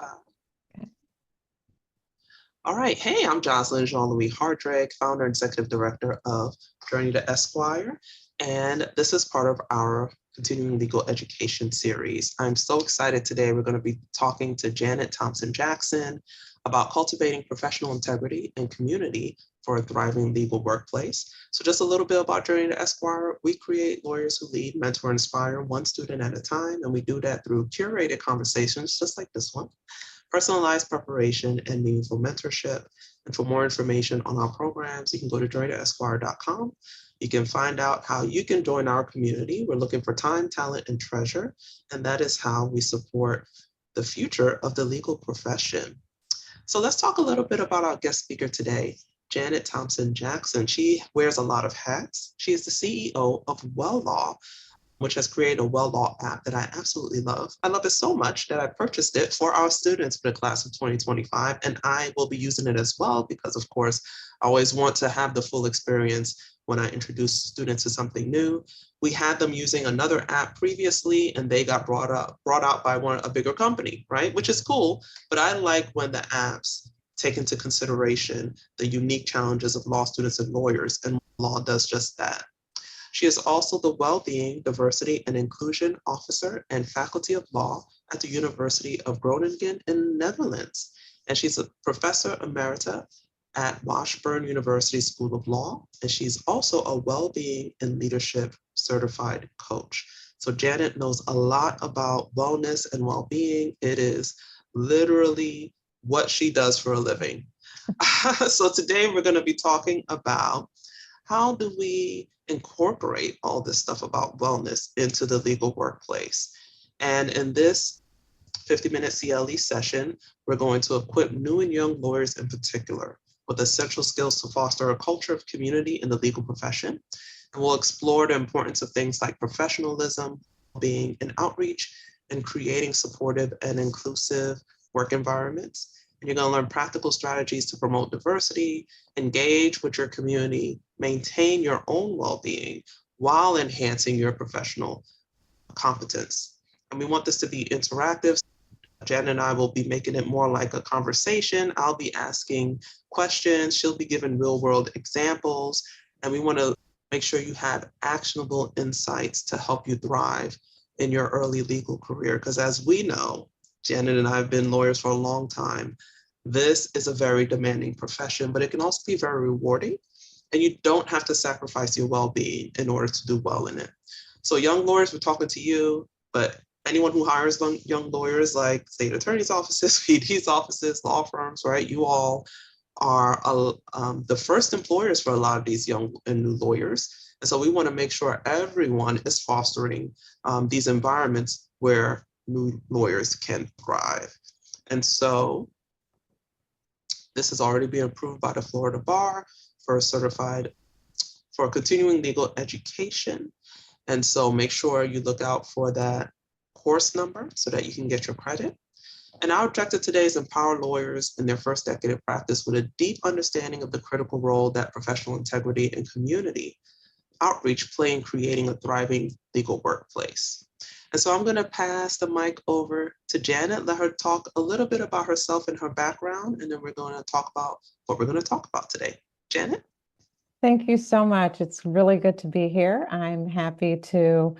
Okay. All right. Hey, I'm Joseline Jean Louis Hardrick, founder and executive director of Journey to Esquire. And this is part of our continuing legal education series. I'm so excited today. We're going to be talking to Janet Thompson Jackson about cultivating professional integrity and community for a thriving legal workplace. So just a little bit about Journey to Esquire. We create lawyers who lead, mentor, and inspire one student at a time. And we do that through curated conversations just like this one, personalized preparation, and meaningful mentorship. And for more information on our programs, you can go to journeytoesquire.com. You can find out how you can join our community. We're looking for time, talent, and treasure. And that is how we support the future of the legal profession. So let's talk a little bit about our guest speaker today, Janet Thompson Jackson. She wears a lot of hats. She is the CEO of Wellbeing, which has created a Wellbeing app that I absolutely love. I love it so much that I purchased it for our students for the class of 2025, and I will be using it as well because, of course, I always want to have the full experience when I introduce students to something new. We had them using another app previously, and they got brought out by a bigger company, right? Which is cool, but I like when the apps take into consideration the unique challenges of law students and lawyers, and law does just that. She is also the Wellbeing, Diversity, and Inclusion Officer and Faculty of Law at the University of Groningen in Netherlands. And she's a Professor Emerita at Washburn University School of Law. And she's also a Wellbeing and Leadership Certified Coach. So Janet knows a lot about wellness and well-being. It is literally what she does for a living. So today we're going to be talking about how do we incorporate all this stuff about wellness into the legal workplace. And in this 50-minute CLE session, we're going to equip new and young lawyers in particular with essential skills to foster a culture of community in the legal profession. And we'll explore the importance of things like professionalism, being and outreach, and creating supportive and inclusive work environments. And you're going to learn practical strategies to promote diversity, engage with your community, maintain your own well-being while enhancing your professional competence. And we want this to be interactive. Jen and I will be making it more like a conversation. I'll be asking questions. She'll be giving real-world examples. And we want to make sure you have actionable insights to help you thrive in your early legal career. Because as we know, Janet and I have been lawyers for a long time. This is a very demanding profession, but it can also be very rewarding. And you don't have to sacrifice your well-being in order to do well in it. So young lawyers, we're talking to you, but anyone who hires young lawyers like state attorney's offices, PD's offices, law firms, right? You all are the first employers for a lot of these young and new lawyers. And so we want to make sure everyone is fostering these environments where new lawyers can thrive. And so this has already been approved by the Florida Bar for continuing legal education. And so make sure you look out for that course number so that you can get your credit. And our objective today is empower lawyers in their first decade of practice with a deep understanding of the critical role that professional integrity and community outreach play in creating a thriving legal workplace. And so I'm going to pass the mic over to Janet, let her talk a little bit about herself and her background, and then we're going to talk about what we're going to talk about today. Janet? Thank you so much. It's really good to be here. I'm happy to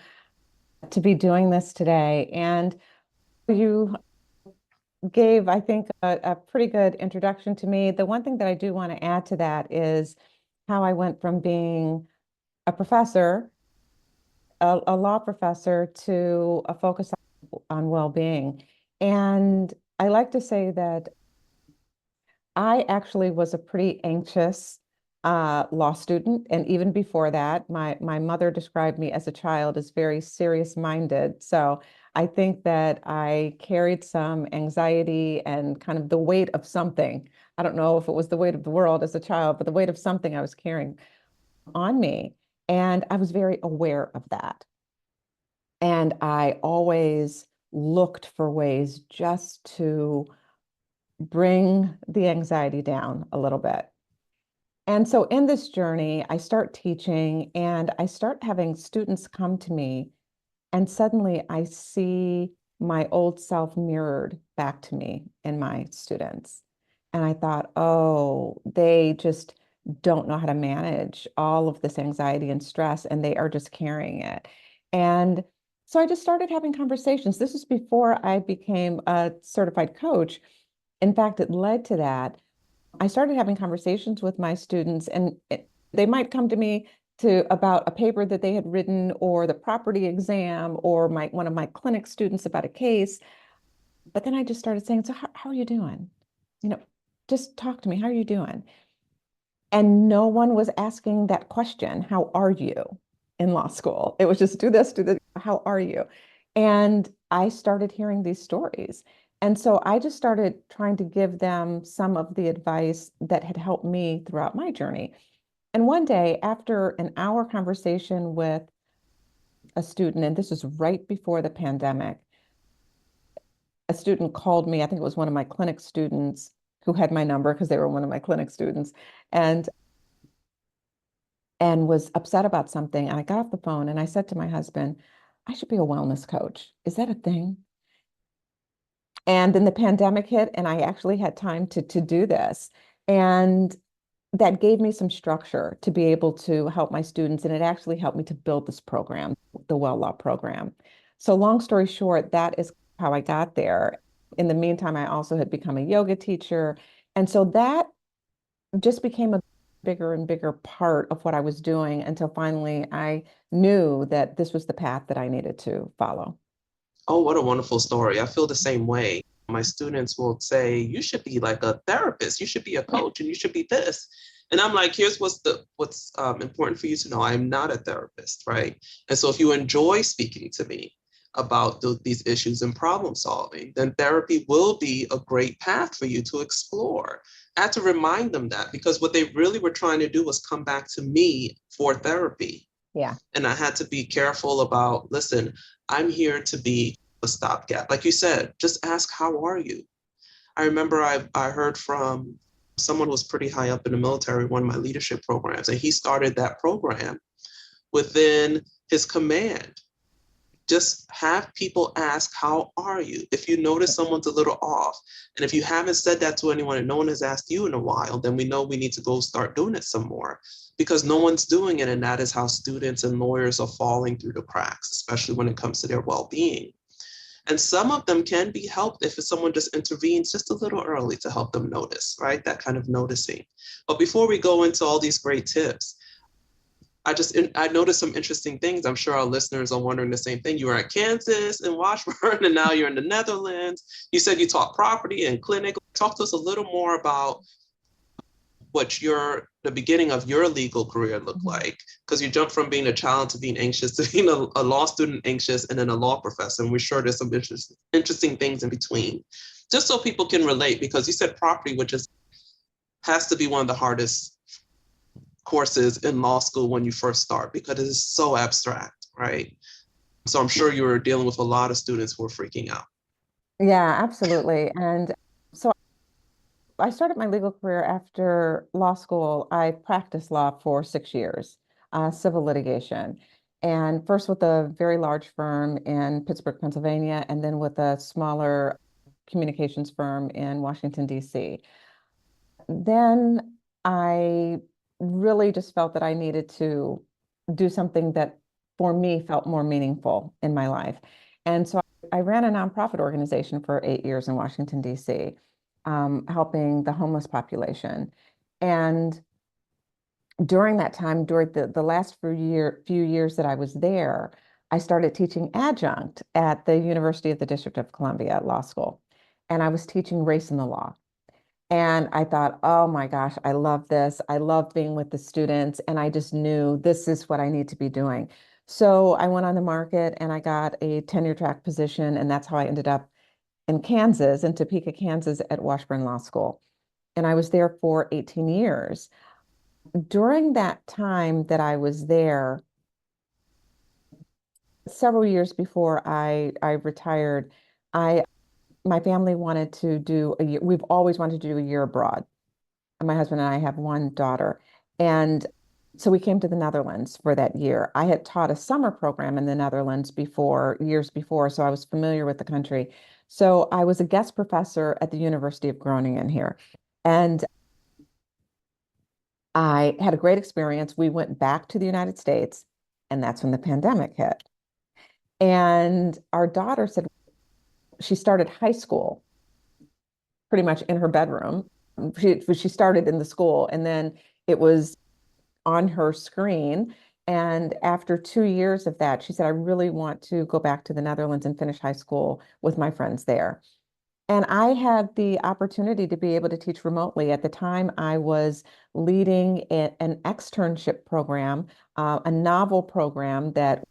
be doing this today. And you gave, I think, a pretty good introduction to me. The one thing that I do want to add to that is how I went from being a professor, a law professor, to a focus on well-being. And I like to say that I actually was a pretty anxious law student. And even before that, my mother described me as a child as very serious-minded. So I think that I carried some anxiety and kind of the weight of something. I don't know if it was the weight of the world as a child, but the weight of something I was carrying on me. And I was very aware of that. And I always looked for ways just to bring the anxiety down a little bit. And so in this journey, I start teaching and I start having students come to me, and suddenly I see my old self mirrored back to me in my students. And I thought, oh, they just don't know how to manage all of this anxiety and stress, and they are just carrying it. And so I just started having conversations. This was before I became a certified coach. In fact, it led to that. I started having conversations with my students, and they might come to me to about a paper that they had written, or the property exam, or one of my clinic students about a case. But then I just started saying, so how are you doing? You know, just talk to me. How are you doing? And no one was asking that question, how are you in law school? It was just do this, do this, how are you? And I started hearing these stories. And so I just started trying to give them some of the advice that had helped me throughout my journey. And one day, after an hour conversation with a student, and this was right before the pandemic, a student called me. I think it was one of my clinic students who had my number because they were one of my clinic students, and was upset about something. And I got off the phone and I said to my husband, I should be a wellness coach. Is that a thing? And then the pandemic hit, and I actually had time to do this. And that gave me some structure to be able to help my students. And it actually helped me to build this program, the Well Law program. So, long story short, that is how I got there. In the meantime, I also had become a yoga teacher. And so that just became a bigger and bigger part of what I was doing until finally I knew that this was the path that I needed to follow. Oh, what a wonderful story. I feel the same way. My students will say, you should be like a therapist, you should be a coach, and you should be this. And I'm like, here's what's important for you to know. I'm not a therapist, right? And so if you enjoy speaking to me about these issues and problem solving, then therapy will be a great path for you to explore. I had to remind them that, because what they really were trying to do was come back to me for therapy. Yeah. And I had to be careful about, listen, I'm here to be a stopgap. Like you said, just ask, how are you? I remember I heard from someone who was pretty high up in the military, one of my leadership programs, and he started that program within his command. Just have people ask, how are you? If you notice someone's a little off, and if you haven't said that to anyone and no one has asked you in a while, then we know we need to go start doing it some more, because no one's doing it. And that is how students and lawyers are falling through the cracks, especially when it comes to their well-being. And some of them can be helped if someone just intervenes just a little early to help them notice, right? That kind of noticing. But before we go into all these great tips, I noticed some interesting things. I'm sure our listeners are wondering the same thing. You were at Kansas and Washburn, and now you're in the Netherlands. You said you taught property and clinic. Talk to us a little more about what the beginning of your legal career looked like, because you jumped from being a child to being anxious to being a law student anxious and then a law professor. And we're sure there's some interesting things in between, just so people can relate, because you said property, which has to be one of the hardest courses in law school when you first start, because it is so abstract, right? So I'm sure you were dealing with a lot of students who were freaking out. Yeah, absolutely. And so I started my legal career after law school. I practiced law for 6 years, civil litigation, and first with a very large firm in Pittsburgh, Pennsylvania, and then with a smaller communications firm in Washington, D.C. Then I really just felt that I needed to do something that for me felt more meaningful in my life. And so I ran a nonprofit organization for 8 years in Washington, D.C., helping the homeless population. And during that time, during the last few years that I was there, I started teaching adjunct at the University of the District of Columbia Law School. And I was teaching race in the law. And I thought, oh my gosh, I love this. I love being with the students. And I just knew this is what I need to be doing. So I went on the market and I got a tenure track position. And that's how I ended up in Kansas, in Topeka, Kansas, at Washburn Law School. And I was there for 18 years. During that time that I was there, several years before I retired, I my family wanted to do a year. We've always wanted to do a year abroad. And my husband and I have one daughter. And so we came to the Netherlands for that year. I had taught a summer program in the Netherlands before, years before, so I was familiar with the country. So I was a guest professor at the University of Groningen here. And I had a great experience. We went back to the United States, and that's when the pandemic hit. And our daughter said she started high school pretty much in her bedroom. She started in the school, and then it was on her screen. And after 2 years of that, she said, I really want to go back to the Netherlands and finish high school with my friends there. And I had the opportunity to be able to teach remotely. At the time, I was leading an externship program, a novel program that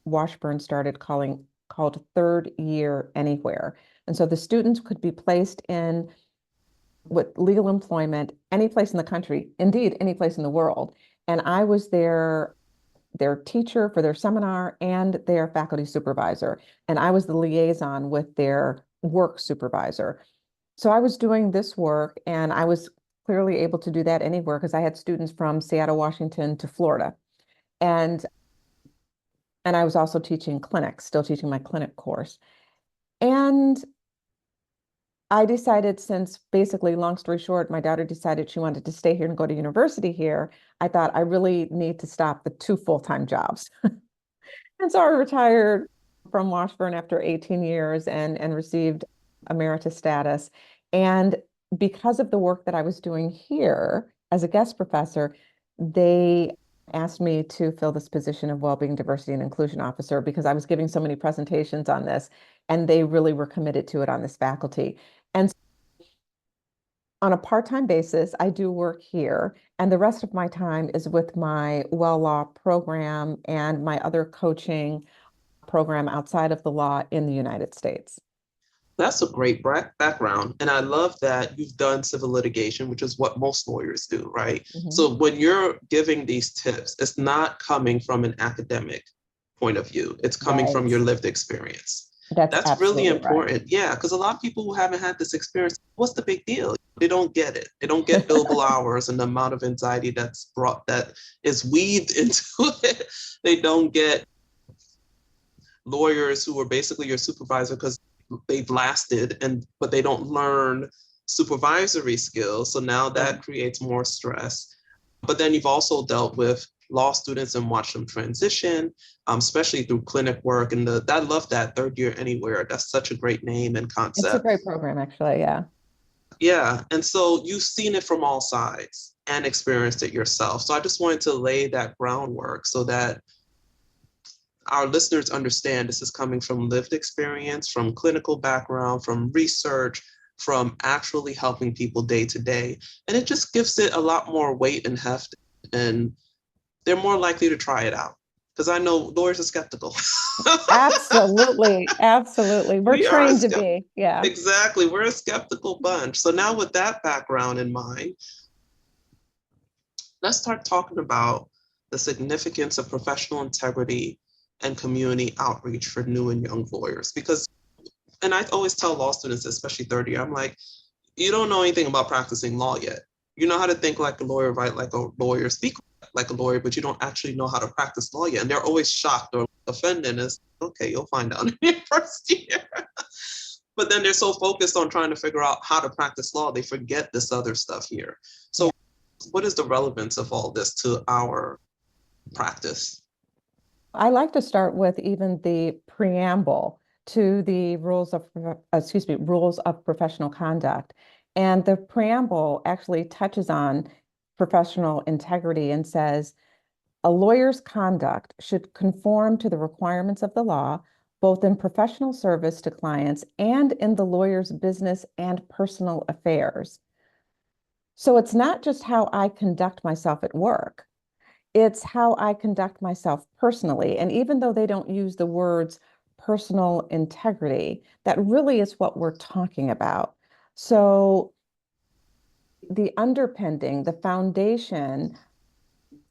Washburn started called Third Year Anywhere. And so the students could be placed in with legal employment any place in the country, indeed, any place in the world. And I was their teacher for their seminar and their faculty supervisor. And I was the liaison with their work supervisor. So I was doing this work, and I was clearly able to do that anywhere because I had students from Seattle, Washington to Florida. And and I was also teaching clinics, still teaching my clinic course. And I decided, since basically, long story short, my daughter decided she wanted to stay here and go to university here, I thought I really need to stop the two full-time jobs. And so I retired from Washburn after 18 years and received emeritus status. And because of the work that I was doing here as a guest professor, they asked me to fill this position of Wellbeing, Diversity, and Inclusion Officer because I was giving so many presentations on this, and they really were committed to it on this faculty. And on a part-time basis, I do work here, and the rest of my time is with my Well Law program and my other coaching program outside of the law in the United States. That's a great background. And I love that you've done civil litigation, which is what most lawyers do, right? Mhm. So when you're giving these tips, it's not coming from an academic point of view, it's coming from Right. your lived experience. That's That's really absolutely right. important. Yeah, because a lot of people who haven't had this experience, what's the big deal? They don't get it. They don't get billable hours and the amount of anxiety that is weaved into it. They don't get lawyers who are basically your supervisor because they've lasted, but they don't learn supervisory skills. So now that creates more stress. But then you've also dealt with law students and watched them transition, especially through clinic work. And I love that Third Year Anywhere. That's such a great name and It's a concept. great program, actually. Yeah. Yeah. And so you've seen it from all sides and experienced it yourself. So I just wanted to lay that groundwork so that our listeners understand this is coming from lived experience, from clinical background, from research, from actually helping people day to day. And it just gives it a lot more weight and heft, and they're more likely to try it out. Because I know lawyers are skeptical. Absolutely. Absolutely. We're We are trained to be. Yeah. exactly, we're a skeptical bunch. So now with that background in mind, let's start talking about the significance of professional integrity and community outreach for new and young lawyers. Because, and I always tell law students, especially third year, I'm like, you don't know anything about practicing law yet. You know how to think like a lawyer, write like a lawyer, speak like a lawyer, but you don't actually know how to practice law yet. And they're always shocked or offended. It's okay, you'll find out in your first year. But then they're so focused on trying to figure out how to practice law, they forget this other stuff here. So what is the relevance of all this to our practice? I like to start with even the preamble to the rules of professional conduct. And the preamble actually touches on professional integrity and says, a lawyer's conduct should conform to the requirements of the law, both in professional service to clients and in the lawyer's business and personal affairs. So it's not just how I conduct myself at work, it's how I conduct myself personally. And even though they don't use the words personal integrity, that really is what we're talking about. So the underpinning, the foundation,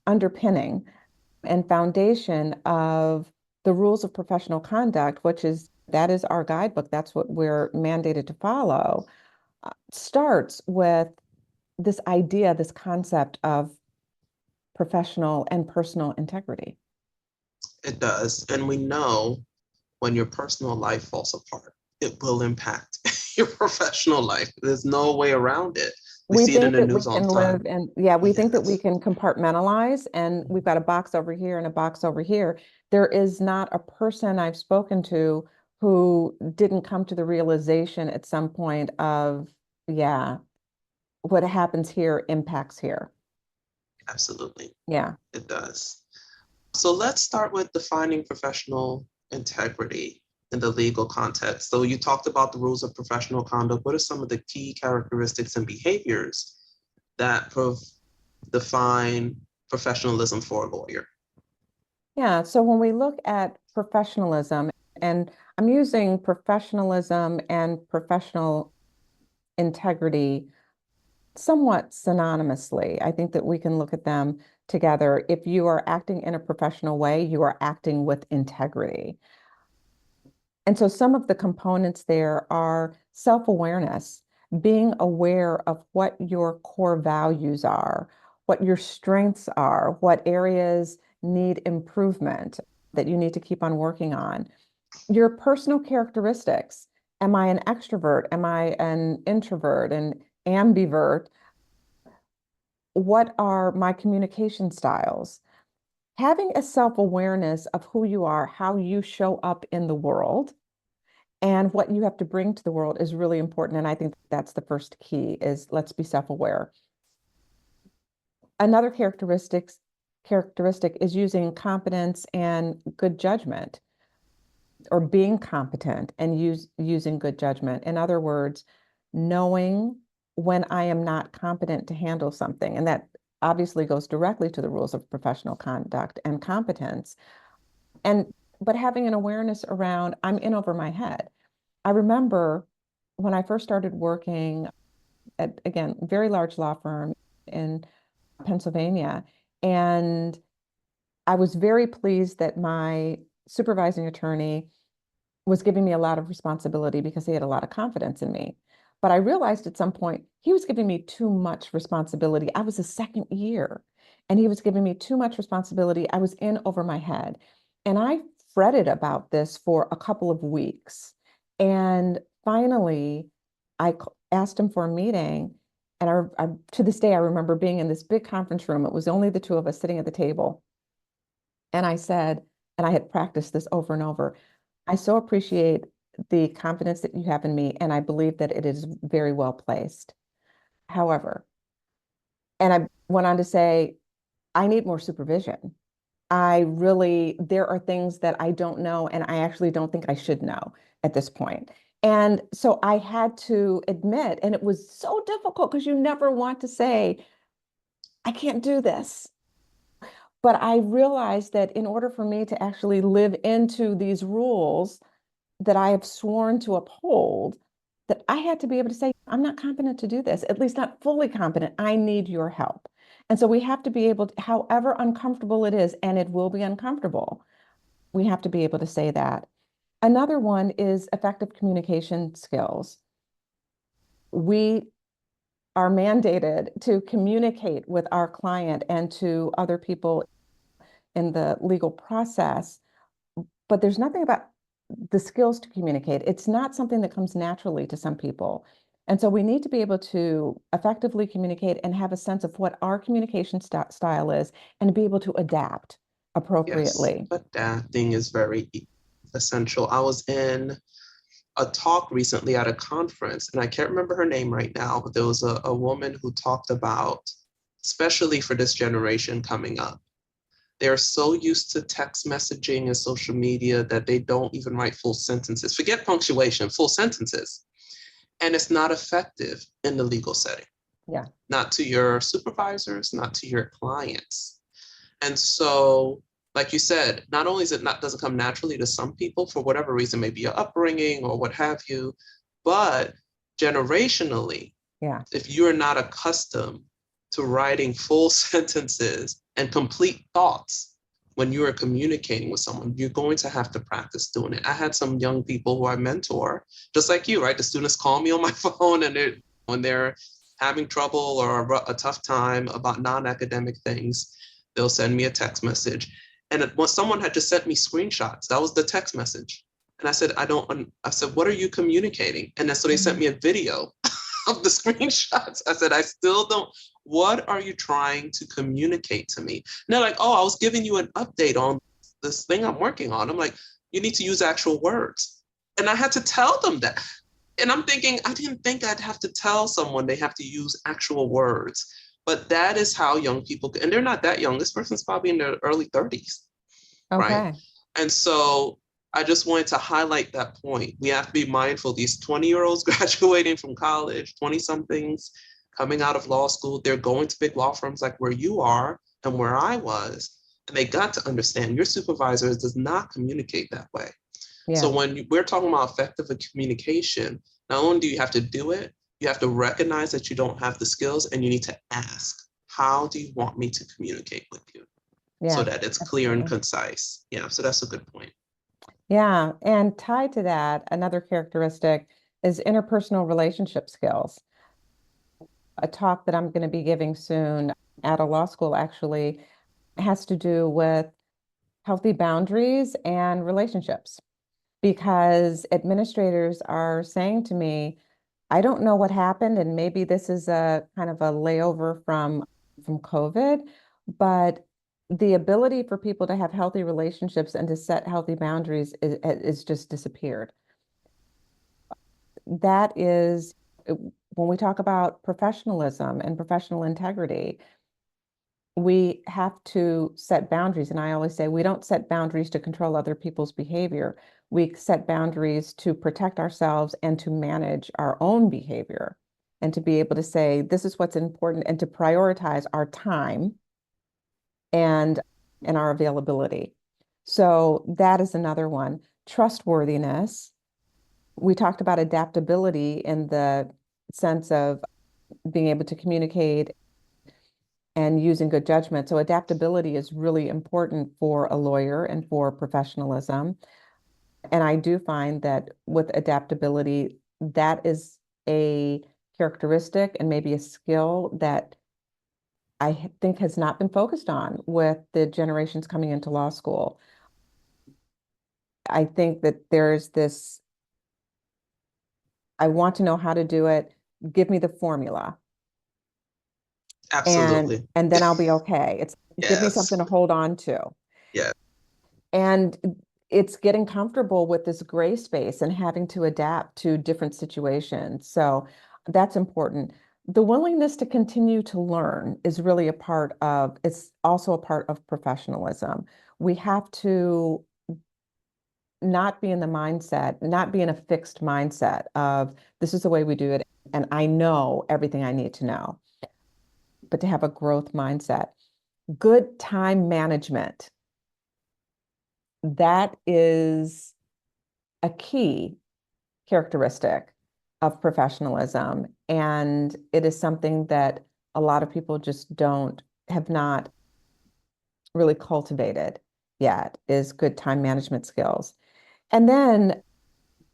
underpinning and foundation of the rules of professional conduct, that is our guidebook, that's what we're mandated to follow, starts with this idea, this concept of professional and personal integrity. It does. And we know when your personal life falls apart. it will impact your professional life. There's no way around it. We We see it in think the that we news all can the live time. and yeah, we think that we Yes. can compartmentalize and we've got a box over here and a box over here. There is not a person I've spoken to who didn't come to the realization at some point of, yeah, what happens here impacts here. Absolutely. Yeah. It does. So let's start with defining professional integrity in the legal context. So you talked about the rules of professional conduct. What are some of the key characteristics and behaviors that define professionalism for a lawyer? Yeah. So when we look at professionalism, and I'm using professionalism and professional integrity somewhat synonymously. I think that we can look at them together. If you are acting in a professional way, you are acting with integrity. And so some of the components there are self-awareness, being aware of what your core values are, what your strengths are, what areas need improvement that you need to keep on working on. Your personal characteristics. Am I an extrovert? Am I an introvert, an ambivert? What are my communication styles? Having a self-awareness of who you are, how you show up in the world, and what you have to bring to the world is really important. And I think that's the first key is let's be self-aware. Another characteristic is using competence and good judgment or being competent and using good judgment. In other words, knowing when I am not competent to handle something. And that obviously goes directly to the rules of professional conduct and competence. And but having an awareness around I'm in over my head. I remember when I first started working at, again, very large law firm in Pennsylvania, and I was very pleased that my supervising attorney was giving me a lot of responsibility because he had a lot of confidence in me. But I realized at some point he was giving me too much responsibility. I was a second year and he was giving me too much responsibility. I was in over my head. And I fretted about this for a couple of weeks. And finally, asked him for a meeting. And to this day, I remember being in this big conference room. It was only the two of us sitting at the table. And I said, and I had practiced this over and over, I so appreciate the confidence that you have in me, and I believe that it is very well placed. However, and I went on to say, I need more supervision. There are things that I don't know, and I actually don't think I should know at this point. And so I had to admit, and it was so difficult because you never want to say, I can't do this. But I realized that in order for me to actually live into these rules, that I have sworn to uphold, that I had to be able to say, I'm not competent to do this, at least not fully competent. I need your help. And so we have to be able to, however uncomfortable it is, and it will be uncomfortable, we have to be able to say that. Another one is effective communication skills. We are mandated to communicate with our client and to other people in the legal process, but there's nothing about the skills to communicate. It's not something that comes naturally to some people. And so we need to be able to effectively communicate and have a sense of what our communication style is and be able to adapt Yes, appropriately. adapting is very essential. I was in a talk recently at a conference, and I can't remember her name right now, but there was a woman who talked about, especially for this generation coming up, they're so used to text messaging and social media that they don't even write full sentences. Forget punctuation, full sentences. And it's not effective in the legal setting, Yeah. not to your supervisors, not to your clients. And so, like you said, not only is it not doesn't come naturally to some people for whatever reason, maybe your upbringing or what have you, but generationally, Yeah. if you're not accustomed to writing full sentences and complete thoughts when you are communicating with someone, you're going to have to practice doing it. I had some young people who I mentor, just like you, right? The students call me on my phone and when they're having trouble or a tough time about non-academic things, they'll send me a text message. And when someone had just sent me screenshots, that was the text message. And I said, I said, what are you communicating? And then so they sent me a video of the screenshots. I said, I still don't, what are you trying to communicate to me? And they're like, oh, I was giving you an update on this thing I'm working on. I'm like, you need to use actual words. And I had to tell them that. And I'm thinking, I didn't think I'd have to tell someone they have to use actual words. But that is how young people, and they're not that young. This person's probably in their early 30s, right? Okay. And so I just wanted to highlight that point. We have to be mindful. These 20-year-olds graduating from college, 20 somethings coming out of law school, they're going to big law firms like where you are and where I was. And they got to understand your supervisor does not communicate that way. So Yeah. when we're talking about effective communication, not only do you have to do it, you have to recognize that you don't have the skills and you need to ask, how do you want me to communicate with you? So Yeah. that it's clear and Absolutely. concise. Yeah, so that's a good point. Yeah. And tied to that, another characteristic is interpersonal relationship skills. A talk that I'm going to be giving soon at a law school actually has to do with healthy boundaries and relationships because administrators are saying to me, I don't know what happened, and maybe this is a kind of a layover from COVID, but the ability for people to have healthy relationships and to set healthy boundaries is just disappeared. That is when we talk about professionalism and professional integrity, we have to set boundaries. And I always say we don't set boundaries to control other people's behavior. We set boundaries to protect ourselves and to manage our own behavior and to be able to say, this is what's important and to prioritize our time and our availability. So that is another one. Trustworthiness. We talked about adaptability in the sense of being able to communicate and using good judgment. So adaptability is really important for a lawyer and for professionalism. And I do find that with adaptability, that is a characteristic and maybe a skill that I think has not been focused on with the generations coming into law school. I think that there's this, I want to know how to do it. Give me the formula. and Absolutely. and then I'll be okay. It's give me Yes. something to hold on to. Yeah. And it's getting comfortable with this gray space and having to adapt to different situations. So that's important. The willingness to continue to learn is really a part of, it's also a part of professionalism. We have to not be in the mindset, not be in a fixed mindset of this is the way we do it, and I know everything I need to know, but to have a growth mindset. Good time management. That is a key characteristic of professionalism. And it is something that a lot of people just have not really cultivated yet, is good time management skills. And then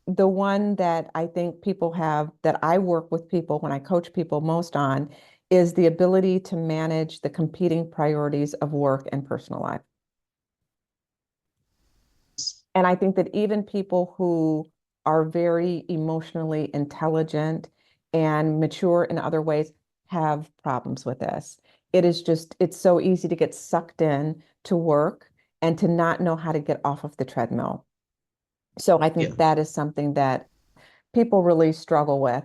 the one that I think people have, that I work with people when I coach people most on, is the ability to manage the competing priorities of work and personal life. And I think that even people who are very emotionally intelligent and mature in other ways have problems with this. It is just, it's so easy to get sucked in to work and to not know how to get off of the treadmill. So I Yeah. think that is something that people really struggle with.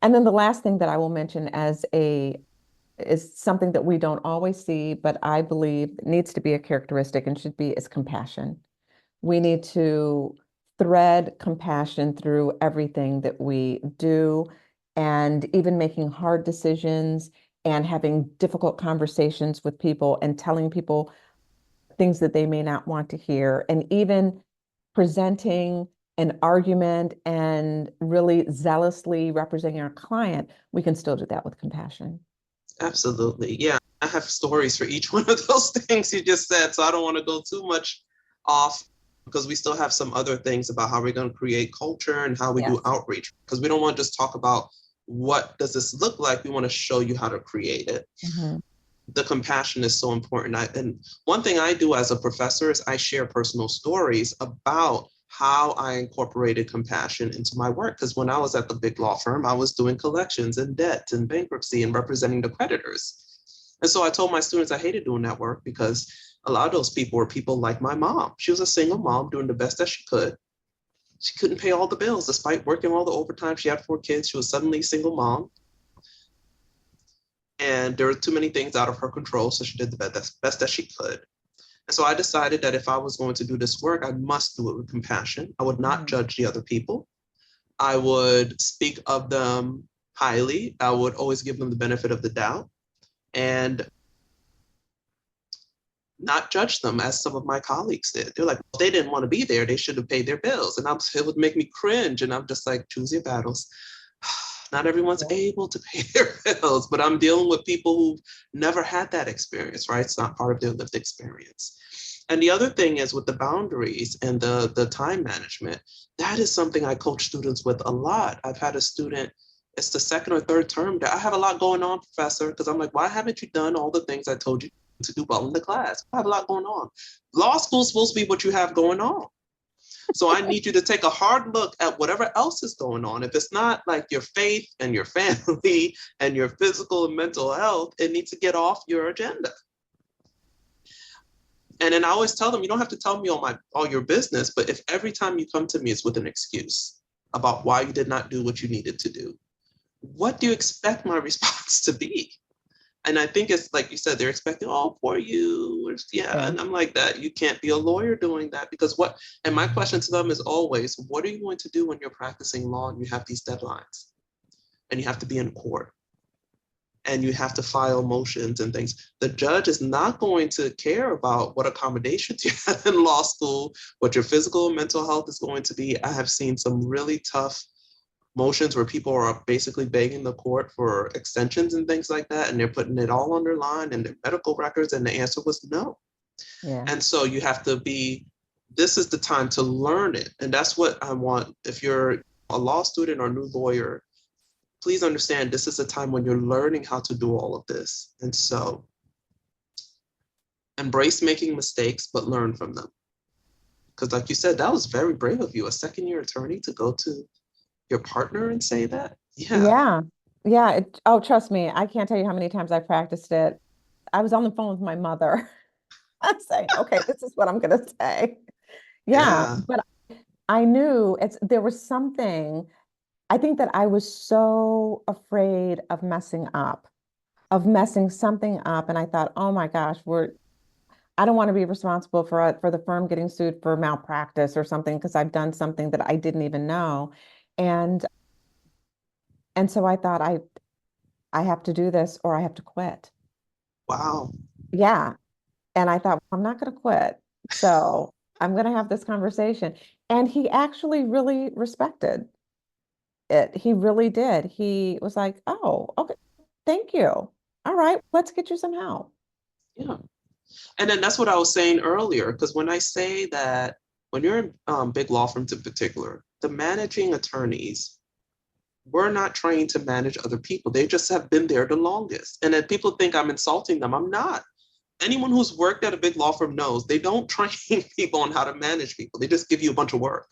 And then the last thing that I will mention is something that we don't always see, but I believe needs to be a characteristic and should be is compassion. We need to thread compassion through everything that we do, and even making hard decisions and having difficult conversations with people and telling people things that they may not want to hear, and even presenting an argument and really zealously representing our client. We can still do that with compassion. Absolutely. Yeah. I have stories for each one of those things you just said. So I don't want to go too much off because we still have some other things about how we're going to create culture and how we do Yes. outreach. Because we don't want to just talk about what does this look like. We want to show you how to create it. Mhm. The compassion is so important. And one thing I do as a professor is I share personal stories about how I incorporated compassion into my work. Because when I was at the big law firm, I was doing collections and debt and bankruptcy and representing the creditors. And so I told my students I hated doing that work because a lot of those people were people like my mom. She was a single mom doing the best that she could. She couldn't pay all the bills despite working all the overtime. She had 4 kids. She was suddenly a single mom. And there were too many things out of her control. So she did the best that she could. And so I decided that if I was going to do this work, I must do it with compassion. I would not judge the other people. I would speak of them highly. I would always give them the benefit of the doubt and not judge them as some of my colleagues did. They're like, well, they didn't want to be there. They should have paid their bills. And it would make me cringe. And I'm just like, choose your battles. Not everyone's able to pay their bills, but I'm dealing with people who've never had that experience, right? It's not part of their lived experience. And the other thing is with the boundaries and the time management, that is something I coach students with a lot. I've had a student, it's the second or third term that I have a lot going on, professor, because I'm like, why haven't you done all the things I told you to do well in the class? I have a lot going on. Law school is supposed to be what you have going on. So I need you to take a hard look at whatever else is going on. If it's not like your faith and your family and your physical and mental health, it needs to get off your agenda. And then I always tell them, you don't have to tell me all your business, but if every time you come to me it's with an excuse about why you did not do what you needed to do, what do you expect my response to be? And I think it's like you said, they're expecting, oh, poor you. Yeah. And I'm like, that you can't be a lawyer doing that because and my question to them is always, what are you going to do when you're practicing law and you have these deadlines and you have to be in court and you have to file motions and things? The judge is not going to care about what accommodations you have in law school, what your physical and mental health is going to be. I have seen some really tough motions where people are basically begging the court for extensions and things like that, and they're putting it all underlined in their medical records, and the answer was no. Yeah. And so you have to this is the time to learn it. And that's what I want. If you're a law student or a new lawyer, please understand this is a time when you're learning how to do all of this. And so embrace making mistakes, but learn from them. Because like you said, that was very brave of you, a second-year attorney, to go to your partner and say that? Yeah. Oh, trust me, I can't tell you how many times I practiced it. I was on the phone with my mother. I'm saying, okay, this is what I'm going to say. Yeah. But I knew there was something, I think that I was so afraid of messing something up. And I thought, oh my gosh, I don't want to be responsible for the firm getting sued for malpractice or something because I've done something that I didn't even know. And so I thought I have to do this or I have to quit. Wow. Yeah. And I thought, well, I'm not going to quit. So I'm going to have this conversation. And he actually really respected it. He really did. He was like, oh, okay, thank you. All right, let's get you some help. Yeah. And then that's what I was saying earlier, because when I say that when you're in big law firms in particular, the managing attorneys, we're not trained to manage other people. They just have been there the longest. And then people think I'm insulting them. I'm not. Anyone who's worked at a big law firm knows they don't train people on how to manage people. They just give you a bunch of work.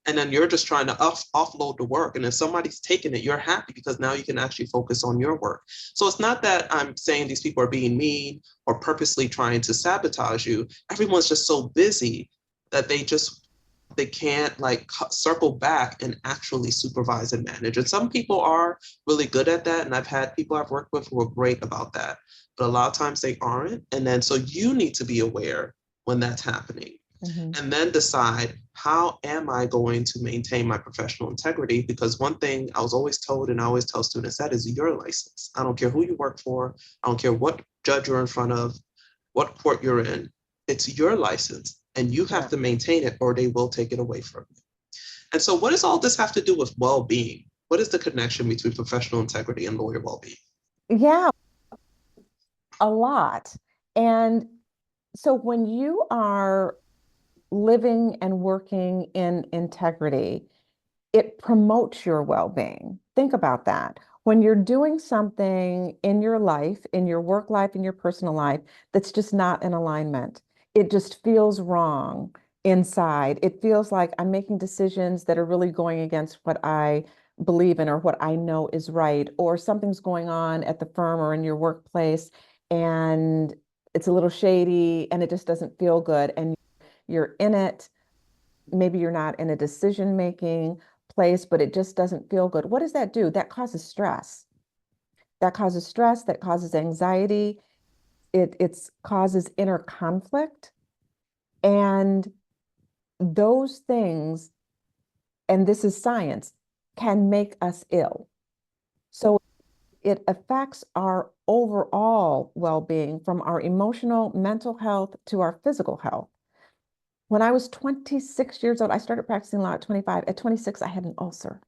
And then you're just trying to offload the work. And if somebody's taking it, you're happy because now you can actually focus on your work. So it's not that I'm saying these people are being mean or purposely trying to sabotage you. Everyone's just so busy that they can't like circle back and actually supervise and manage. And some people are really good at that. And I've had people I've worked with who are great about that. But a lot of times they aren't. And then so you need to be aware when that's happening. And then decide, how am I going to maintain my professional integrity? Because one thing I was always told, and I always tell students, that is your license. I don't care who you work for. I don't care what judge you're in front of, what court you're in. It's your license and you have to maintain it or they will take it away from you. And so what does all this have to do with well-being? What is the connection between professional integrity and lawyer well-being? Yeah, a lot. And so when you are living and working in integrity, it promotes your well-being. Think about that. When you're doing something in your life, in your work life, in your personal life, that's just not in alignment, it just feels wrong. inside. It feels like I'm making decisions that are really going against what I believe in or what I know is right, or something's going on at the firm or in your workplace and it's a little shady and it just doesn't feel good. And you're in it. Maybe you're not in a decision-making place, but it just doesn't feel good. What does that do? That causes stress. That causes stress, that causes anxiety. It causes inner conflict. And those things, and this is science, can make us ill. So it affects our overall well-being from our emotional, mental health to our physical health. When I was 26 years old, I started practicing law at 25. At 26, I had an ulcer.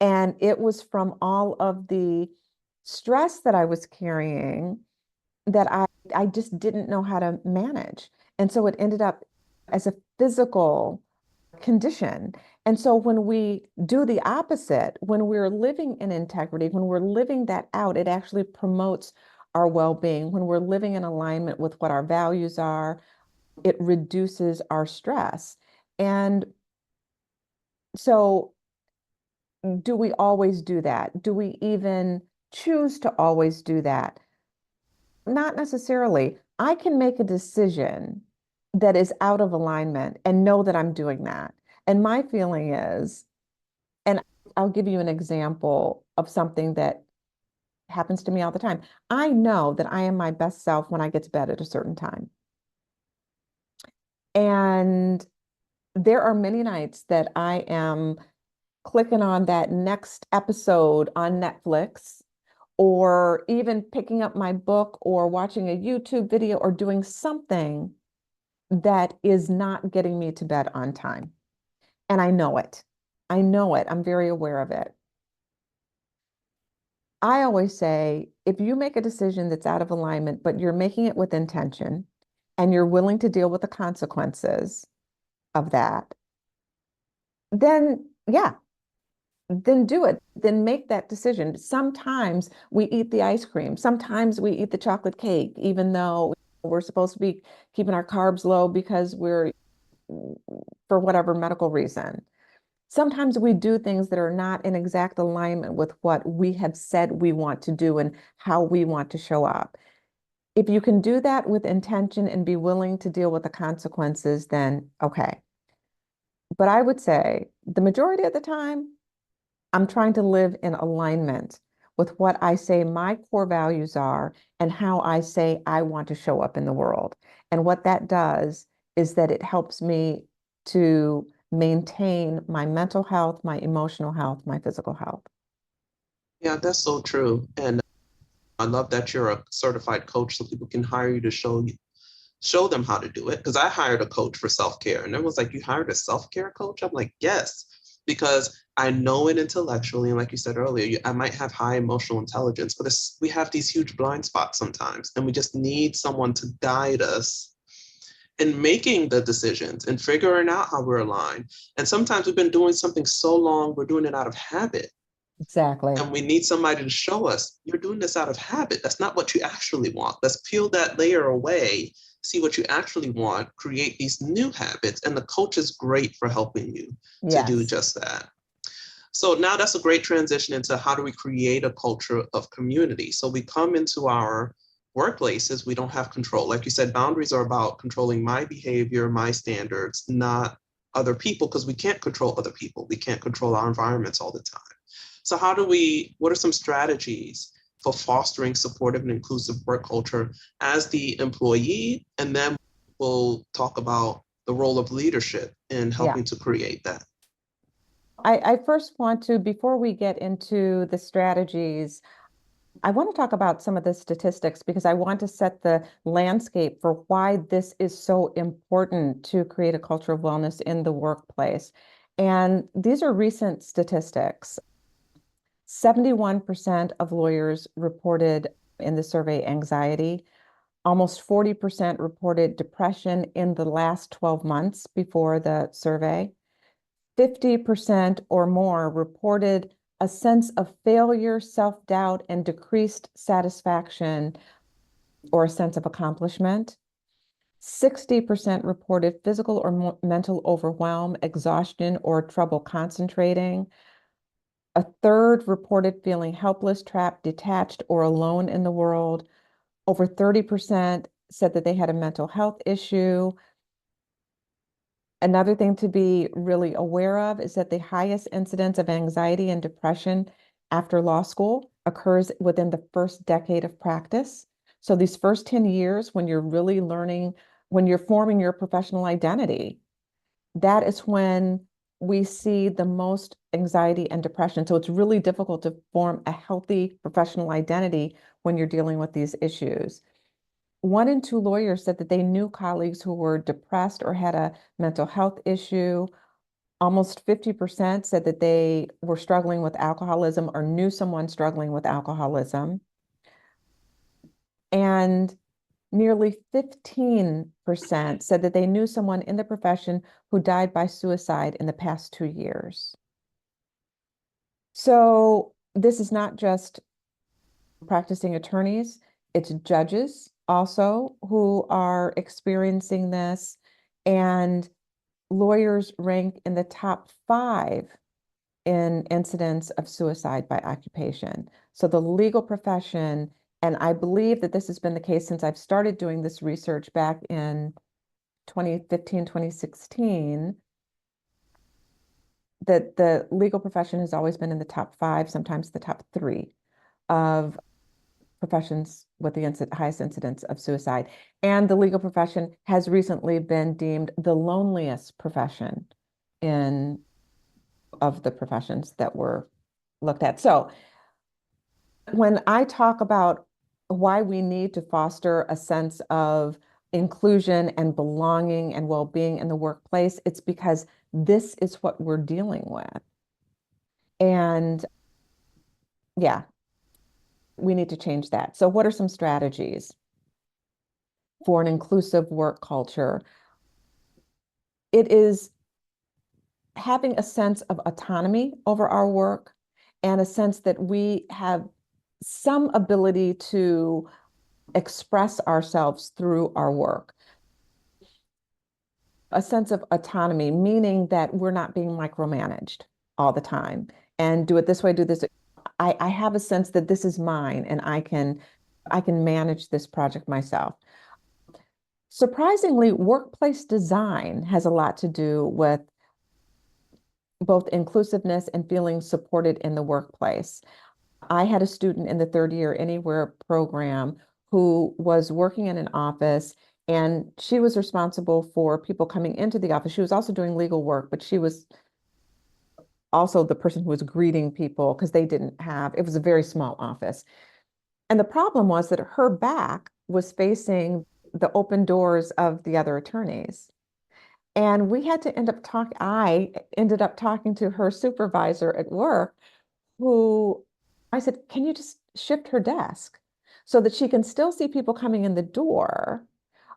And it was from all of the stress that I was carrying that I just didn't know how to manage. And so it ended up as a physical condition. And so when we do the opposite, when we're living in integrity, when we're living that out, it actually promotes our well-being. When we're living in alignment with what our values are, it reduces our stress. And so do we always do that? Do we even choose to always do that? Not necessarily. I can make a decision that is out of alignment and know that I'm doing that. And my feeling is, and I'll give you an example of something that happens to me all the time. I know that I am my best self when I get to bed at a certain time. And there are many nights that I am clicking on that next episode on Netflix, or even picking up my book or watching a YouTube video or doing something that is not getting me to bed on time. And I know it. I know it. I'm very aware of it. I always say, if you make a decision that's out of alignment, but you're making it with intention and you're willing to deal with the consequences of that, then yeah, then do it. Then make that decision. Sometimes we eat the ice cream. Sometimes we eat the chocolate cake, even though we're supposed to be keeping our carbs low because we're, for whatever medical reason. Sometimes we do things that are not in exact alignment with what we have said we want to do and how we want to show up. If you can do that with intention and be willing to deal with the consequences, then okay. But I would say the majority of the time, I'm trying to live in alignment with what I say my core values are and how I say I want to show up in the world. And what that does is that it helps me to maintain my mental health, my emotional health, my physical health. Yeah, that's so true. And I love that you're a certified coach so people can hire you to show them how to do it. Because I hired a coach for self-care and everyone's like, you hired a self-care coach? I'm like, yes, because I know it intellectually. And like you said earlier, I might have high emotional intelligence, but we have these huge blind spots sometimes. And we just need someone to guide us in making the decisions and figuring out how we're aligned. And sometimes we've been doing something so long, we're doing it out of habit. Exactly. And we need somebody to show us you're doing this out of habit. That's not what you actually want. Let's peel that layer away, see what you actually want, create these new habits. And the coach is great for helping you to do Yes. just that. So now that's a great transition into how do we create a culture of community. So we come into our workplaces, we don't have control. Like you said, boundaries are about controlling my behavior, my standards, not other people, because we can't control other people. We can't control our environments all the time. So what are some strategies for fostering supportive and inclusive work culture as the employee? And then we'll talk about the role of leadership in Yeah. helping to create that. I first want to, before we get into the strategies, I want to talk about some of the statistics because I want to set the landscape for why this is so important to create a culture of wellness in the workplace. And these are recent statistics. 71% of lawyers reported in the survey anxiety. Almost 40% reported depression in the last 12 months before the survey. 50% or more reported a sense of failure, self-doubt, and decreased satisfaction or a sense of accomplishment. 60% reported physical or mental overwhelm, exhaustion, or trouble concentrating. A third reported feeling helpless, trapped, detached, or alone in the world. Over 30% said that they had a mental health issue. Another thing to be really aware of is that the highest incidence of anxiety and depression after law school occurs within the first decade of practice. So these first 10 years, when you're really learning, when you're forming your professional identity, that is when we see the most anxiety and depression. So it's really difficult to form a healthy professional identity when you're dealing with these issues. 1 in 2 lawyers said that they knew colleagues who were depressed or had a mental health issue. Almost 50% said that they were struggling with alcoholism or knew someone struggling with alcoholism. And nearly 15% said that they knew someone in the profession who died by suicide in the past 2 years. So this is not just practicing attorneys, it's judges also who are experiencing this, and lawyers rank in the top 5 in incidents of suicide by occupation. So the legal profession, and I believe that this has been the case since I've started doing this research back in 2015, 2016, that the legal profession has always been in the top 5, sometimes the top 3 of professions with the highest incidence of suicide. And the legal profession has recently been deemed the loneliest profession in of the professions that were looked at. So when I talk about why we need to foster a sense of inclusion and belonging and well-being in the workplace, it's because this is what we're dealing with. And yeah, we need to change that. So what are some strategies for an inclusive work culture? It is having a sense of autonomy over our work and a sense that we have some ability to express ourselves through our work. A sense of autonomy, meaning that we're not being micromanaged all the time and do it this way, do this. I have a sense that this is mine and I can manage this project myself. Surprisingly, workplace design has a lot to do with both inclusiveness and feeling supported in the workplace. I had a student in the Third Year Anywhere program who was working in an office, and she was responsible for people coming into the office. She was also doing legal work, but she was also the person who was greeting people because it was a very small office. And the problem was that her back was facing the open doors of the other attorneys. And I ended up talking to her supervisor at work, who I said, can you just shift her desk so that she can still see people coming in the door,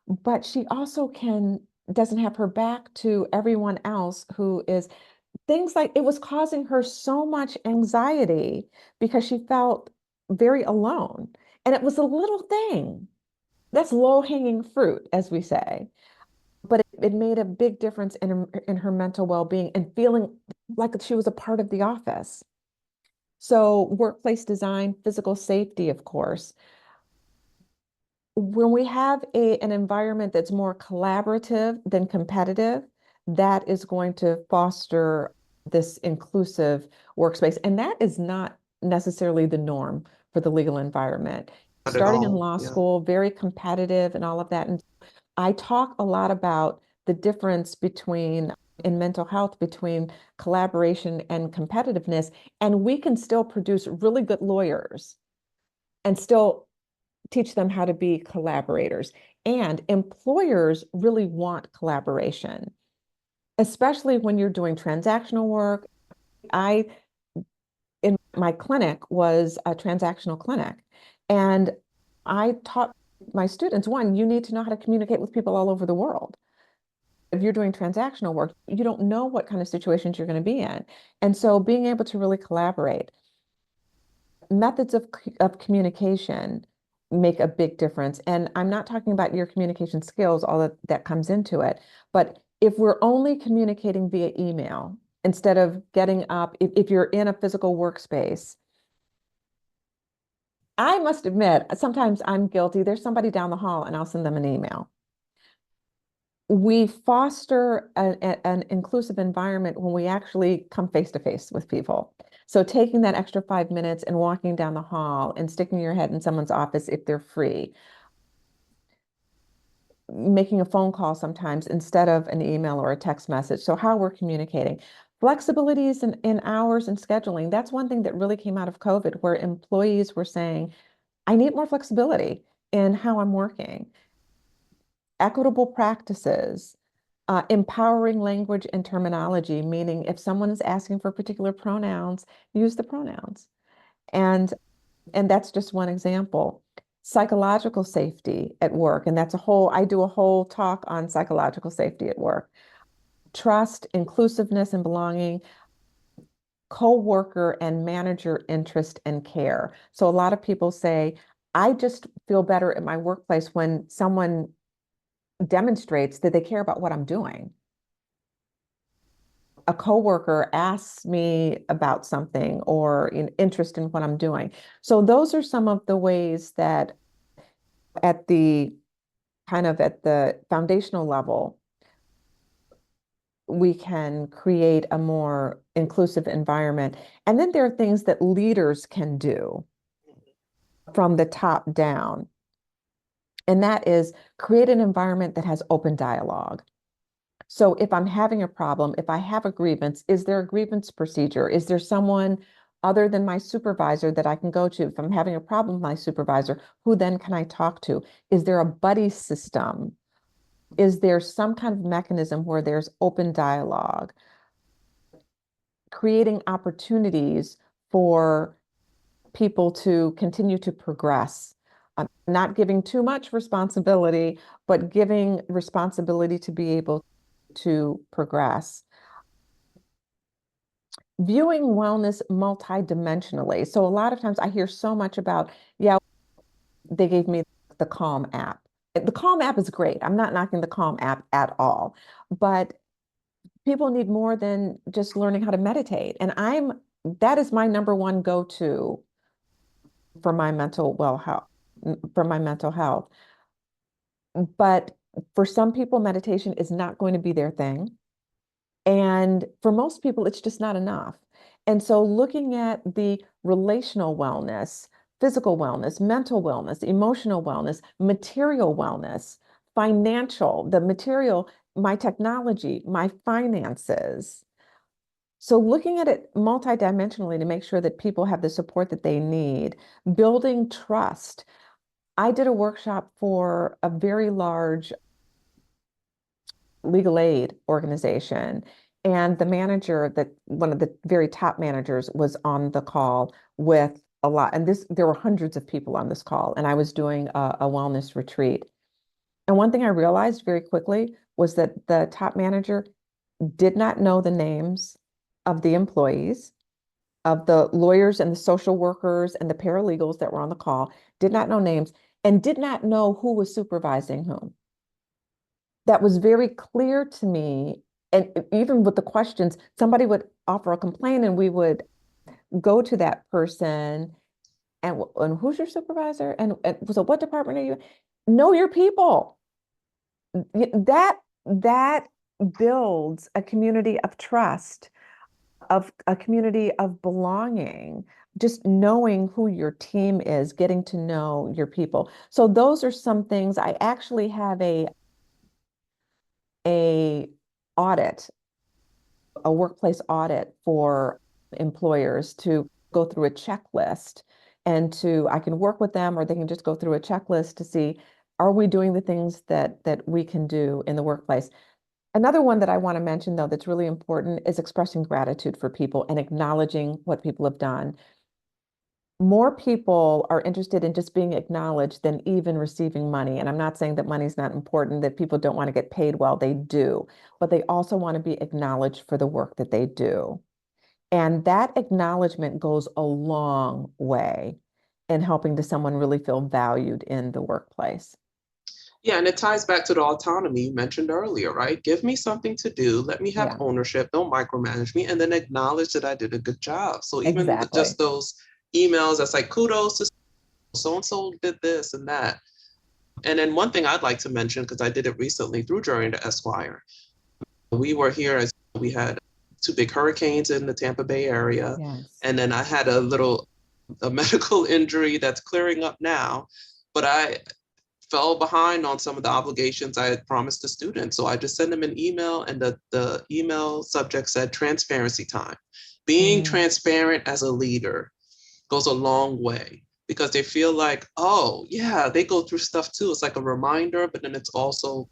but she also doesn't have her back to everyone else who is things like it was causing her so much anxiety because she felt very alone. And it was a little thing. That's low-hanging fruit, as we say. But it made a big difference in her mental well-being and feeling like she was a part of the office. So workplace design, physical safety, of course. When we have an environment that's more collaborative than competitive, that is going to foster this inclusive workspace. And that is not necessarily the norm for the legal environment. Not at Starting in all. law Yeah. school, very competitive and all of that. And I talk a lot about the difference in mental health between collaboration and competitiveness. And we can still produce really good lawyers and still teach them how to be collaborators. And employers really want collaboration, especially when you're doing transactional work. I, in my clinic, was a transactional clinic. And I taught my students, one, you need to know how to communicate with people all over the world. If you're doing transactional work, you don't know what kind of situations you're going to be in. And so being able to really collaborate, methods of communication, make a big difference. And I'm not talking about your communication skills, all that comes into it, but if we're only communicating via email instead of getting up, if you're in a physical workspace, I must admit, sometimes I'm guilty. There's somebody down the hall and I'll send them an email. We foster an inclusive environment when we actually come face to face with people. So taking that extra 5 minutes and walking down the hall and sticking your head in someone's office if they're free, making a phone call sometimes instead of an email or a text message. So how we're communicating. Flexibilities in hours and scheduling. That's one thing that really came out of COVID, where employees were saying, I need more flexibility in how I'm working. Equitable practices, empowering language and terminology, meaning if someone is asking for particular pronouns, use the pronouns. And that's just one example. Psychological safety at work, and I do a whole talk on psychological safety at work. Trust, inclusiveness and belonging, co-worker and manager interest and care. So a lot of people say, I just feel better at my workplace when someone demonstrates that they care about what I'm doing. A coworker asks me about something or in interest in what I'm doing. So those are some of the ways that at the at the foundational level, we can create a more inclusive environment. And then there are things that leaders can do from the top down. And that is create an environment that has open dialogue. So if I'm having a problem, if I have a grievance, is there a grievance procedure? Is there someone other than my supervisor that I can go to? If I'm having a problem with my supervisor, who then can I talk to? Is there a buddy system? Is there some kind of mechanism where there's open dialogue? Creating opportunities for people to continue to progress. Not giving too much responsibility, but giving responsibility to be able to progress. Viewing wellness multidimensionally. So a lot of times I hear so much about, yeah, they gave me the Calm app. The Calm app is great. I'm not knocking the Calm app at all, but people need more than just learning how to meditate. And that is my number one go-to for my for my mental health. But for some people, meditation is not going to be their thing. And for most people, it's just not enough. And so looking at the relational wellness, physical wellness, mental wellness, emotional wellness, material wellness, financial, the material, my technology, my finances. So looking at it multidimensionally to make sure that people have the support that they need, building trust. I did a workshop for a very large legal aid organization. And the manager, that one of the very top managers, was on the call with a lot. And there were hundreds of people on this call, and I was doing a wellness retreat. And one thing I realized very quickly was that the top manager did not know the names of the employees, of the lawyers and the social workers and the paralegals that were on the call, did not know names, and did not know who was supervising whom. That was very clear to me. And even with the questions, somebody would offer a complaint and we would go to that person and who's your supervisor? And so what department are you in? Know your people. That builds a community of trust, of a community of belonging, just knowing who your team is, getting to know your people. So those are some things. I actually have a audit, a workplace audit for employers to go through a checklist, and I can work with them, or they can just go through a checklist to see, are we doing the things that we can do in the workplace? Another one that I want to mention, though, that's really important is expressing gratitude for people and acknowledging what people have done. More people are interested in just being acknowledged than even receiving money. And I'm not saying that money's not important, that people don't want to get paid well. They do, but they also want to be acknowledged for the work that they do. And that acknowledgement goes a long way. in helping to someone really feel valued in the workplace. Yeah, and it ties back to the autonomy you mentioned earlier, right? Give me something to do, let me have Yeah, ownership, don't micromanage me, and then acknowledge that I did a good job. So even exactly. just those emails that's like kudos to so and so did this and that. And then one thing I'd like to mention, because I did it recently through Journey to Esquire, we were here as we had two big hurricanes in the Tampa Bay area. Yes. And then I had a medical injury that's clearing up now, but I fell behind on some of the obligations I had promised the students. So I just sent them an email, and the email subject said transparency time. Being Mm, transparent as a leader goes a long way because they feel like, oh, yeah, they go through stuff too. It's like a reminder, but then it's also,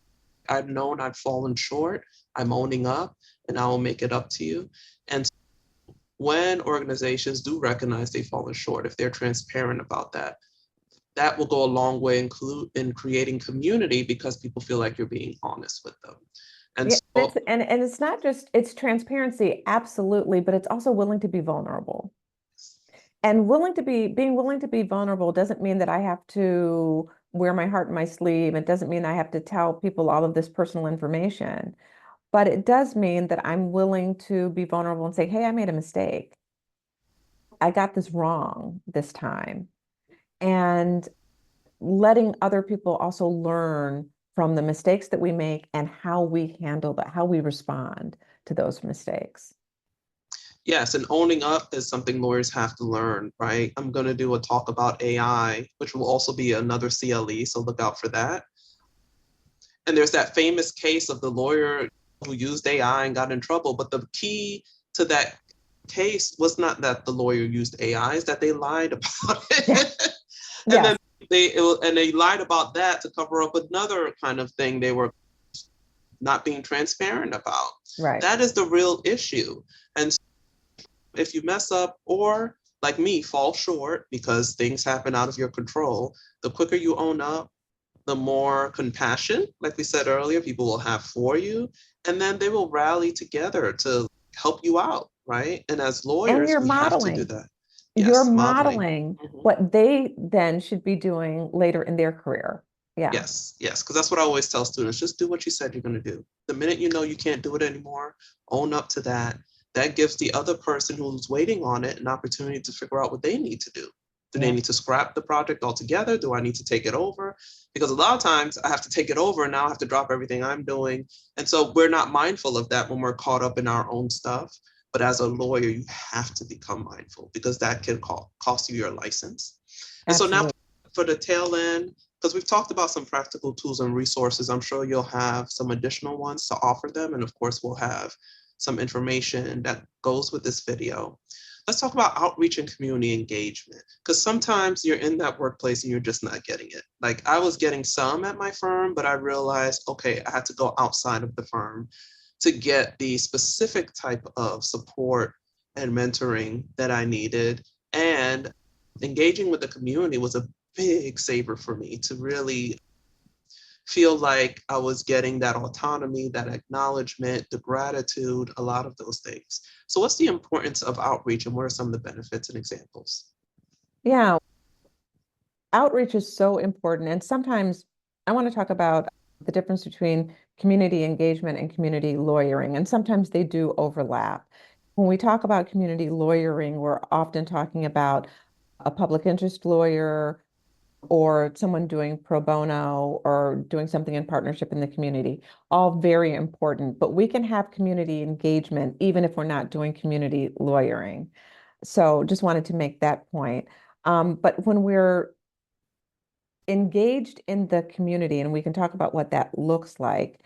I've known I've fallen short. I'm owning up, and I will make it up to you. And when organizations do recognize they've fallen short, if they're transparent about that, that will go a long way in creating community because people feel like you're being honest with them. And yeah, so, and it's not just it's transparency, absolutely, but it's also willing to be vulnerable. And being willing to be vulnerable doesn't mean that I have to wear my heart in my sleeve. It doesn't mean I have to tell people all of this personal information, but it does mean that I'm willing to be vulnerable and say, hey, I made a mistake. I got this wrong this time. And letting other people also learn from the mistakes that we make and how we handle that, how we respond to those mistakes. yes, and owning up is something lawyers have to learn, right? I'm going to do a talk about AI, which will also be another CLE, so look out for that. And there's that famous case of the lawyer who used AI and got in trouble. But the key to that case was not that the lawyer used AI, is that they lied about Yeah. it. And then Yes. they lied about that to cover up another kind of thing they were not being transparent about. Right. That is the real issue. And if you mess up or like me fall short because things happen out of your control, the quicker you own up, the more compassion, like we said earlier, people will have for you, and then they will rally together to help you out, right? And as And lawyers, you're we have to do modeling. that. You're Yes, modeling. modeling Mhm. what they then should be doing later in their career. Yeah. Yes, yes, because that's what I always tell students, just do what you said you're going to do. The minute you know you can't do it anymore, own up to that. That gives the other person who's waiting on it an opportunity to figure out what they need to do. Do they Yeah. need to scrap the project altogether? Do I need to take it over? Because a lot of times I have to take it over and now I have to drop everything I'm doing. And so we're not mindful of that when we're caught up in our own stuff. But as a lawyer, you have to become mindful because that can cost you your license. And so now Absolutely. for the tail end, because we've talked about some practical tools and resources, I'm sure you'll have some additional ones to offer them. And of course, we'll have some information that goes with this video. Let's talk about outreach and community engagement, because sometimes you're in that workplace and you're just not getting it. Like I was getting some at my firm, but I realized, okay, I had to go outside of the firm to get the specific type of support and mentoring that I needed. And engaging with the community was a big saver for me to really feel like I was getting that autonomy, that acknowledgement, the gratitude, a lot of those things. So, what's the importance of outreach and what are some of the benefits and examples? Yeah. Outreach is so important. And sometimes I want to talk about the difference between community engagement and community lawyering. And sometimes they do overlap. When we talk about community lawyering, we're often talking about a public interest lawyer or someone doing pro bono or doing something in partnership in the community. All very important. But we can have community engagement even if we're not doing community lawyering. So just wanted to make that point. But when we're engaged in the community, and we can talk about what that looks like.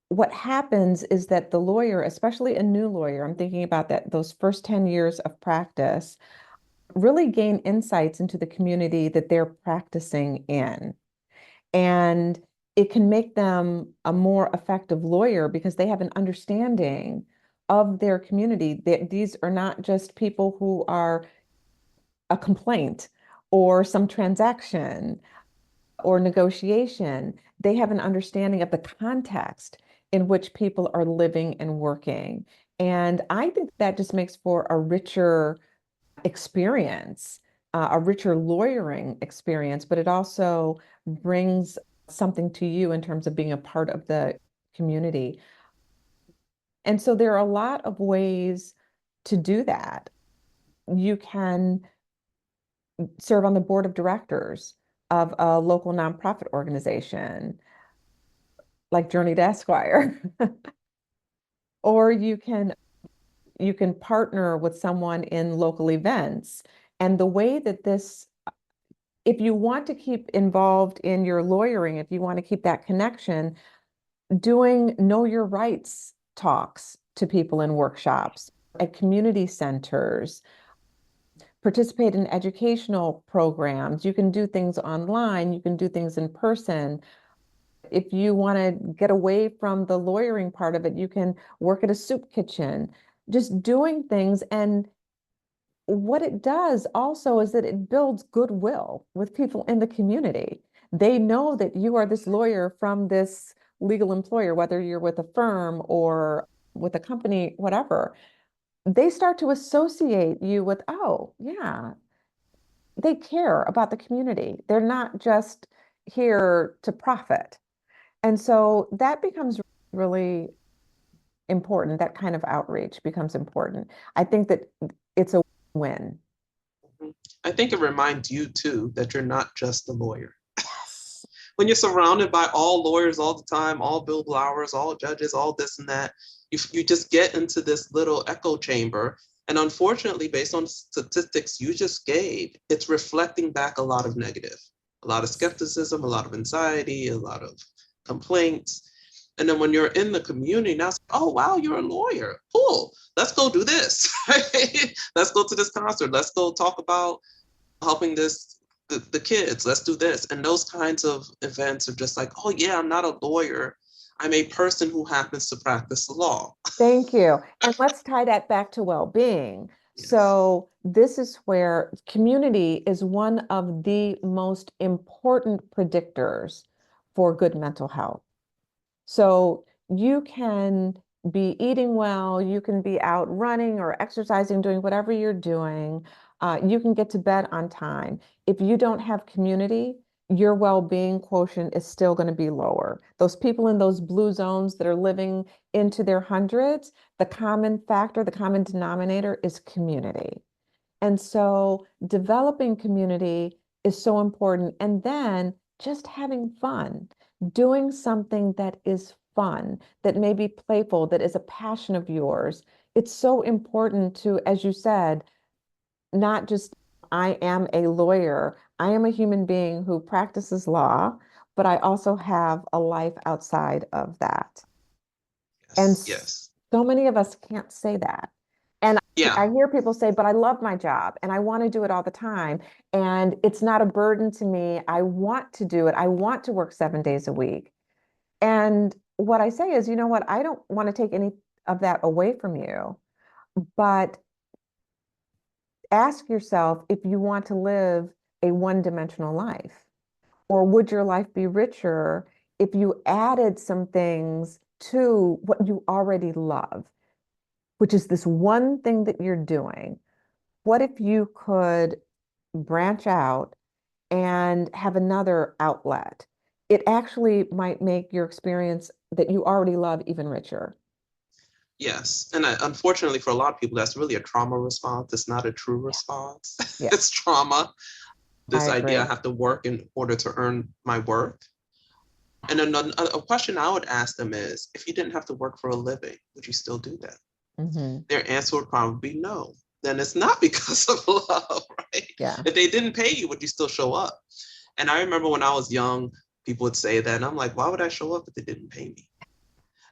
What happens is that the lawyer, especially a new lawyer, I'm thinking about that those first 10 years of practice, really gain insights into the community that they're practicing in. And it can make them a more effective lawyer because they have an understanding of their community. These are not just people who are a complaint or some transaction or negotiation, they have an understanding of the context in which people are living and working. And I think that just makes for a richer experience a richer lawyering experience, but it also brings something to you in terms of being a part of the community. And so there are a lot of ways to do that. You can serve on the board of directors of a local nonprofit organization like Journey to Esquire. Or you can partner with someone in local events. And the way that this, if you want to keep involved in your lawyering, if you want to keep that connection, doing know your rights talks to people in workshops, at community centers, participate in educational programs. You can do things online, you can do things in person. If you want to get away from the lawyering part of it, you can work at a soup kitchen, just doing things. And what it does also is that it builds goodwill with people in the community. They know that you are this lawyer from this legal employer, whether you're with a firm or with a company, whatever. They start to associate you with, oh, yeah, they care about the community. They're not just here to profit. And so that becomes really important. That kind of outreach becomes important. I think that it's a win. Mhm. I think it reminds you too that you're not just a lawyer. Yes. When you're surrounded by all lawyers all the time, all Bill Blowers, all judges, all this and that, you just get into this little echo chamber. And unfortunately, based on statistics you just gave, it's reflecting back a lot of negative, a lot of skepticism, a lot of anxiety, a lot of complaints. And then when you're in the community, now it's, oh, wow, you're a lawyer. Cool. Let's go do this. Let's go to this concert. Let's go talk about helping the kids. Let's do this. And those kinds of events are just like, oh, yeah, I'm not a lawyer. I'm a person who happens to practice the law. Thank you. And let's tie that back to well-being. Yes. So this is where community is one of the most important predictors for good mental health. So you can be eating well, you can be out running or exercising, doing whatever you're doing. You can get to bed on time. If you don't have community, your well-being quotient is still going to be lower. Those people in those blue zones that are living into their hundreds, the common factor, the common denominator is community. And so developing community is so important. And then just having fun, doing something that is fun, that may be playful, that is a passion of yours. It's so important to, as you said, not just I am a lawyer, I am a human being who practices law, but I also have a life outside of that. And Yes. Yes. so many of us can't say that. And Yeah. I hear people say, but I love my job and I want to do it all the time. And it's not a burden to me. I want to do it. I want to work 7 days a week. And what I say is, you know what? I don't want to take any of that away from you, but ask yourself if you want to live a one-dimensional life, or would your life be richer if you added some things to what you already love, which is this one thing that you're doing. What if you could branch out and have another outlet? It actually might make your experience that you already love even richer. Yes. And unfortunately, for a lot of people, that's really a trauma response. It's not a true Yeah. response. Yeah, It's trauma. I This idea I agree. have to work in order to earn my worth. And a question I would ask them is, if you didn't have to work for a living, would you still do that? Hmm. Their answer would probably be no. Then it's not because of love, right? Yeah. If they didn't pay you, would you still show up? And I remember when I was young, people would say that, and I'm like, why would I show up if they didn't pay me?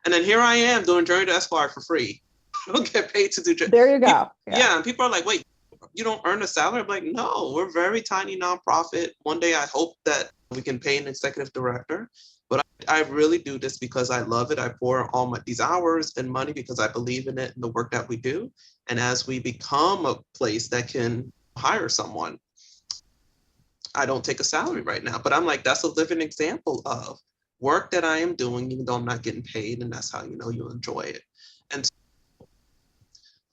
And then here I am doing Journey to Esquire for free. I don't get paid to do There you people. go. Yeah. Yeah, and people are like, wait, you don't earn a salary? I'm like, no, we're a very tiny nonprofit. One day I hope that we can pay an executive director. But I really do this because I love it. I pour all these hours and money because I believe in it and the work that we do. And as we become a place that can hire someone, I don't take a salary right now. But I'm like, that's a living example of work that I am doing, even though I'm not getting paid. And that's how you know you enjoy it. And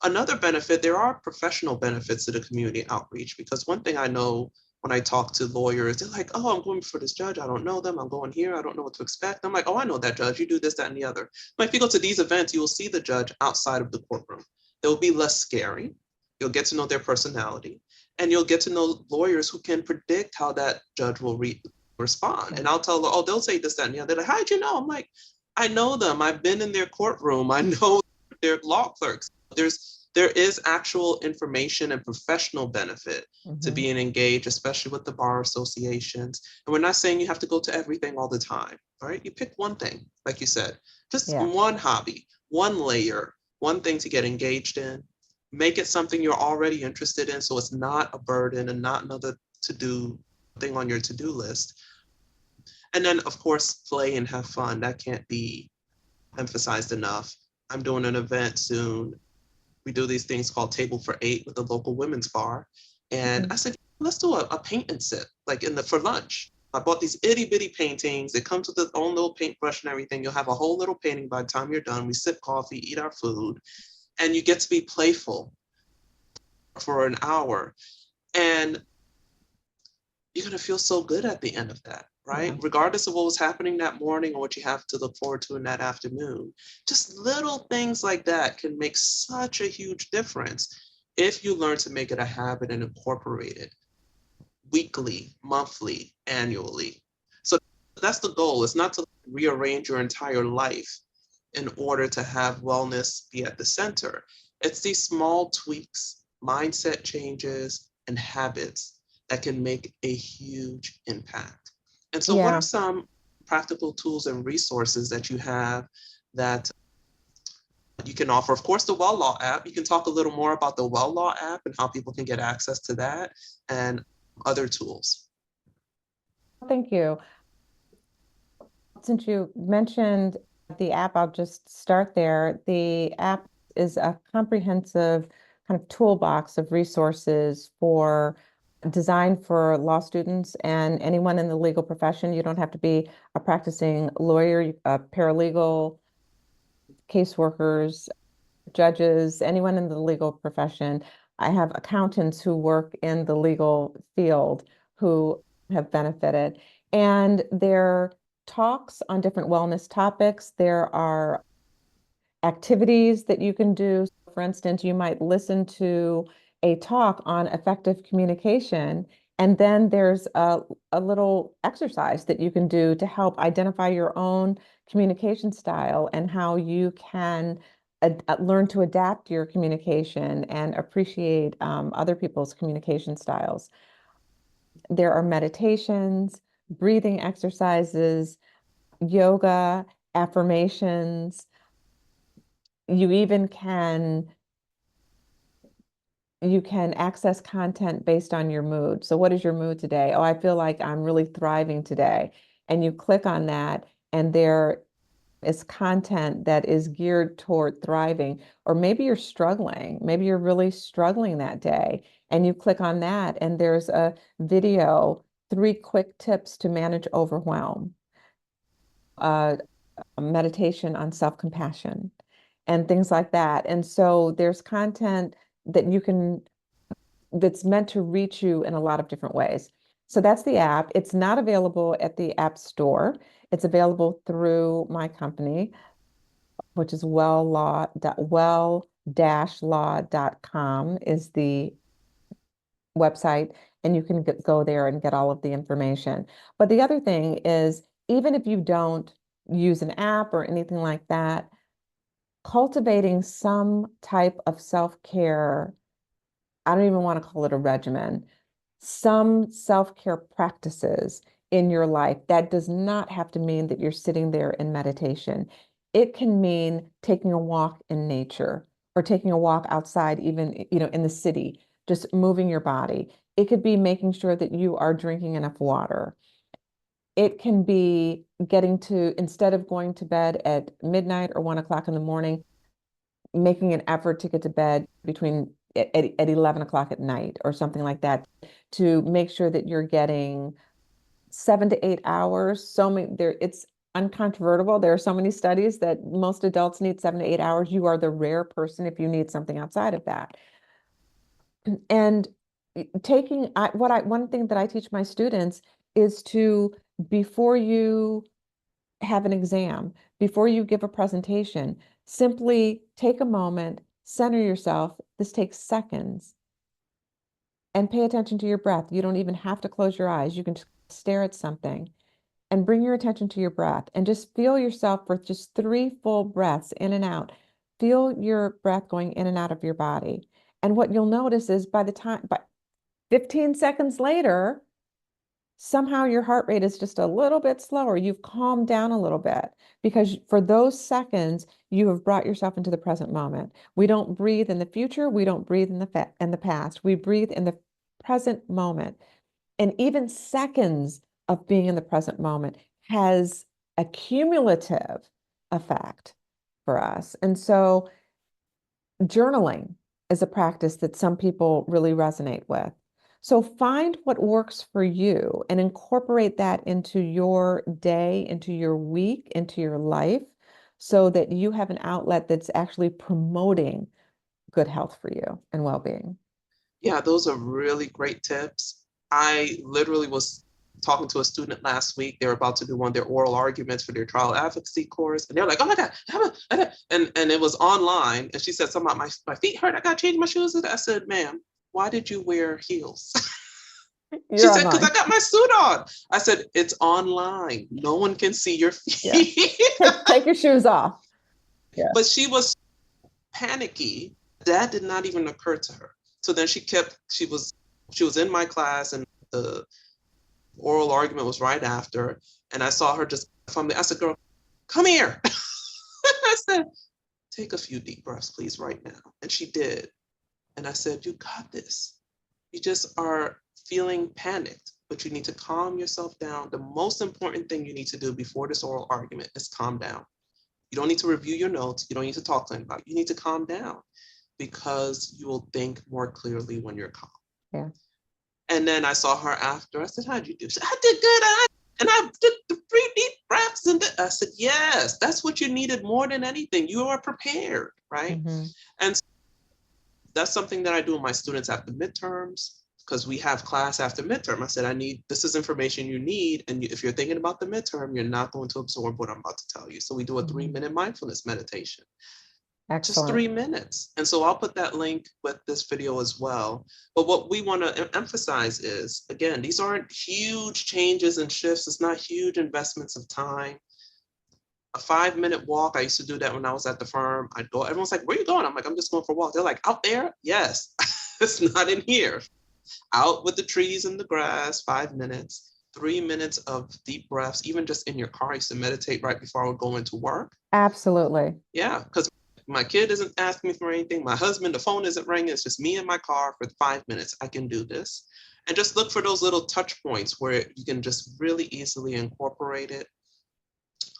Another benefit, there are professional benefits to the community outreach, because one thing I know when I talk to lawyers, they're like, oh, I'm going for this judge. I don't know them. I'm going here. I don't know what to expect. I'm like, oh, I know that judge. You do this, that, and the other. But if you go to these events, you will see the judge outside of the courtroom. It will be less scary. You'll get to know their personality, and you'll get to know lawyers who can predict how that judge will respond. And I'll tell them, oh, they'll say this, that, and the other. They're like, how'd you know? I'm like, I know them. I've been in their courtroom. I know their law clerks. There is actual information and professional benefit to being engaged, especially with the bar associations. And we're not saying you have to go to everything all the time, all right? You pick one thing, like you said, just one hobby, one layer, one thing to get engaged in. Make it something you're already interested in, so it's not a burden and not another to-do thing on your to-do list. And then, of course, play and have fun. That can't be emphasized enough. I'm doing an event soon. We do these things called Table for Eight with the local women's bar. And I said, let's do a paint and sip, like for lunch. I bought these itty bitty paintings. It comes with its own little paintbrush and everything. You'll have a whole little painting by the time you're done. We sip coffee, eat our food, and you get to be playful for an hour. And you're going to feel so good at the end of that, right? Yeah. Regardless of what was happening that morning or what you have to look forward to in that afternoon. Just little things like that can make such a huge difference if you learn to make it a habit and incorporate it weekly, monthly, annually. So that's the goal. It's not to rearrange your entire life in order to have wellness be at the center. It's these small tweaks, mindset changes, and habits that can make a huge impact. And so what are some practical tools and resources that you have that you can offer? Of course, the Well Law app. You can talk a little more about the Well Law app and how people can get access to that and other tools. Thank you. Since you mentioned the app, I'll just start there. The app is a comprehensive kind of toolbox of resources designed for law students and anyone in the legal profession. You don't have to be a practicing lawyer, a paralegal, caseworkers, judges, anyone in the legal profession. I have accountants who work in the legal field who have benefited. And there are talks on different wellness topics. There are activities that you can do. For instance, you might listen to a talk on effective communication, and then there's a little exercise that you can do to help identify your own communication style and how you can learn to adapt your communication and appreciate other people's communication styles. There are meditations, breathing exercises, yoga, affirmations. You even can access content based on your mood. So what is your mood today? Oh, I feel like I'm really thriving today. And you click on that, and there is content that is geared toward thriving. Or maybe you're struggling. Maybe you're really struggling that day. And you click on that, and there's a video, 3 quick tips to manage overwhelm, a meditation on self-compassion, and things like that. And so there's content that's meant to reach you in a lot of different ways. So that's the app. It's not available at the App Store. It's available through my company, which is well-law.com is the website, and you can go there and get all of the information. But the other thing is, even if you don't use an app or anything like that, cultivating some type of self-care, I don't even want to call it a regimen, some self-care practices in your life. That does not have to mean that you're sitting there in meditation. It can mean taking a walk in nature or taking a walk outside, even, in the city, just moving your body. It could be making sure that you are drinking enough water. It can be instead of going to bed at midnight or 1 o'clock in the morning, making an effort to get to bed at 11 o'clock at night or something like that, to make sure that you're getting 7 to 8 hours. It's uncontrovertible. There are so many studies that most adults need 7 to 8 hours. You are the rare person if you need something outside of that. And one thing that I teach my students is to, before you have an exam, before you give a presentation, simply take a moment, center yourself. This takes seconds, and pay attention to your breath. You don't even have to close your eyes. You can just stare at something and bring your attention to your breath and just feel yourself for just 3 full breaths in and out. Feel your breath going in and out of your body. And what you'll notice is by 15 seconds later, somehow your heart rate is just a little bit slower. You've calmed down a little bit because for those seconds, you have brought yourself into the present moment. We don't breathe in the future. We don't breathe in the past. We breathe in the present moment. And even seconds of being in the present moment has a cumulative effect for us. And so journaling is a practice that some people really resonate with. So find what works for you and incorporate that into your day, into your week, into your life, so that you have an outlet that's actually promoting good health for you and well-being. Yeah, those are really great tips. I literally was talking to a student last week. They were about to do one of their oral arguments for their trial advocacy course. And they're like, oh my God, and it was online. And she said something about my feet hurt. I got to change my shoes. I said, ma'am, why did you wear heels? She You're said, because I online. got my suit on. I said, it's online. No one can see your Yeah. feet. Take your shoes off. Yeah. But she was panicky. That did not even occur to her. So then she was in my class, and the oral argument was right after. And I saw her just from the, I said, girl, come here. I said, take a few deep breaths, please, right now. And she did. And I said, you got this. You just are feeling panicked, but you need to calm yourself down. The most important thing you need to do before this oral argument is calm down. You don't need to review your notes. You don't need to talk to anybody. You need to calm down, because you will think more clearly when you're calm. Yeah. And then I saw her after. I said, how'd you do? She said, I did good. And I did the 3 deep breaths. And I said, yes, that's what you needed more than anything. You are prepared, right? Mm-hmm. And that's something that I do with my students after midterms, because we have class after midterm. I said, this is information you need. And if you're thinking about the midterm, you're not going to absorb what I'm about to tell you. So we do a 3-minute mindfulness meditation. Just Excellent. 3 minutes. And so I'll put that link with this video as well. But what we want to emphasize is, again, these aren't huge changes and shifts. It's not huge investments of time. A 5-minute walk. I used to do that when I was at the firm. I'd go, everyone's like, where are you going? I'm like, I'm just going for a walk. They're like, out there? Yes. It's not in here. Out with the trees and the grass, 5 minutes. 3 minutes of deep breaths, even just in your car. I used to meditate right before I would go into work. Absolutely. Yeah, because my kid isn't asking me for anything. My husband, the phone isn't ringing. It's just me in my car for 5 minutes. I can do this. And just look for those little touch points where you can just really easily incorporate it.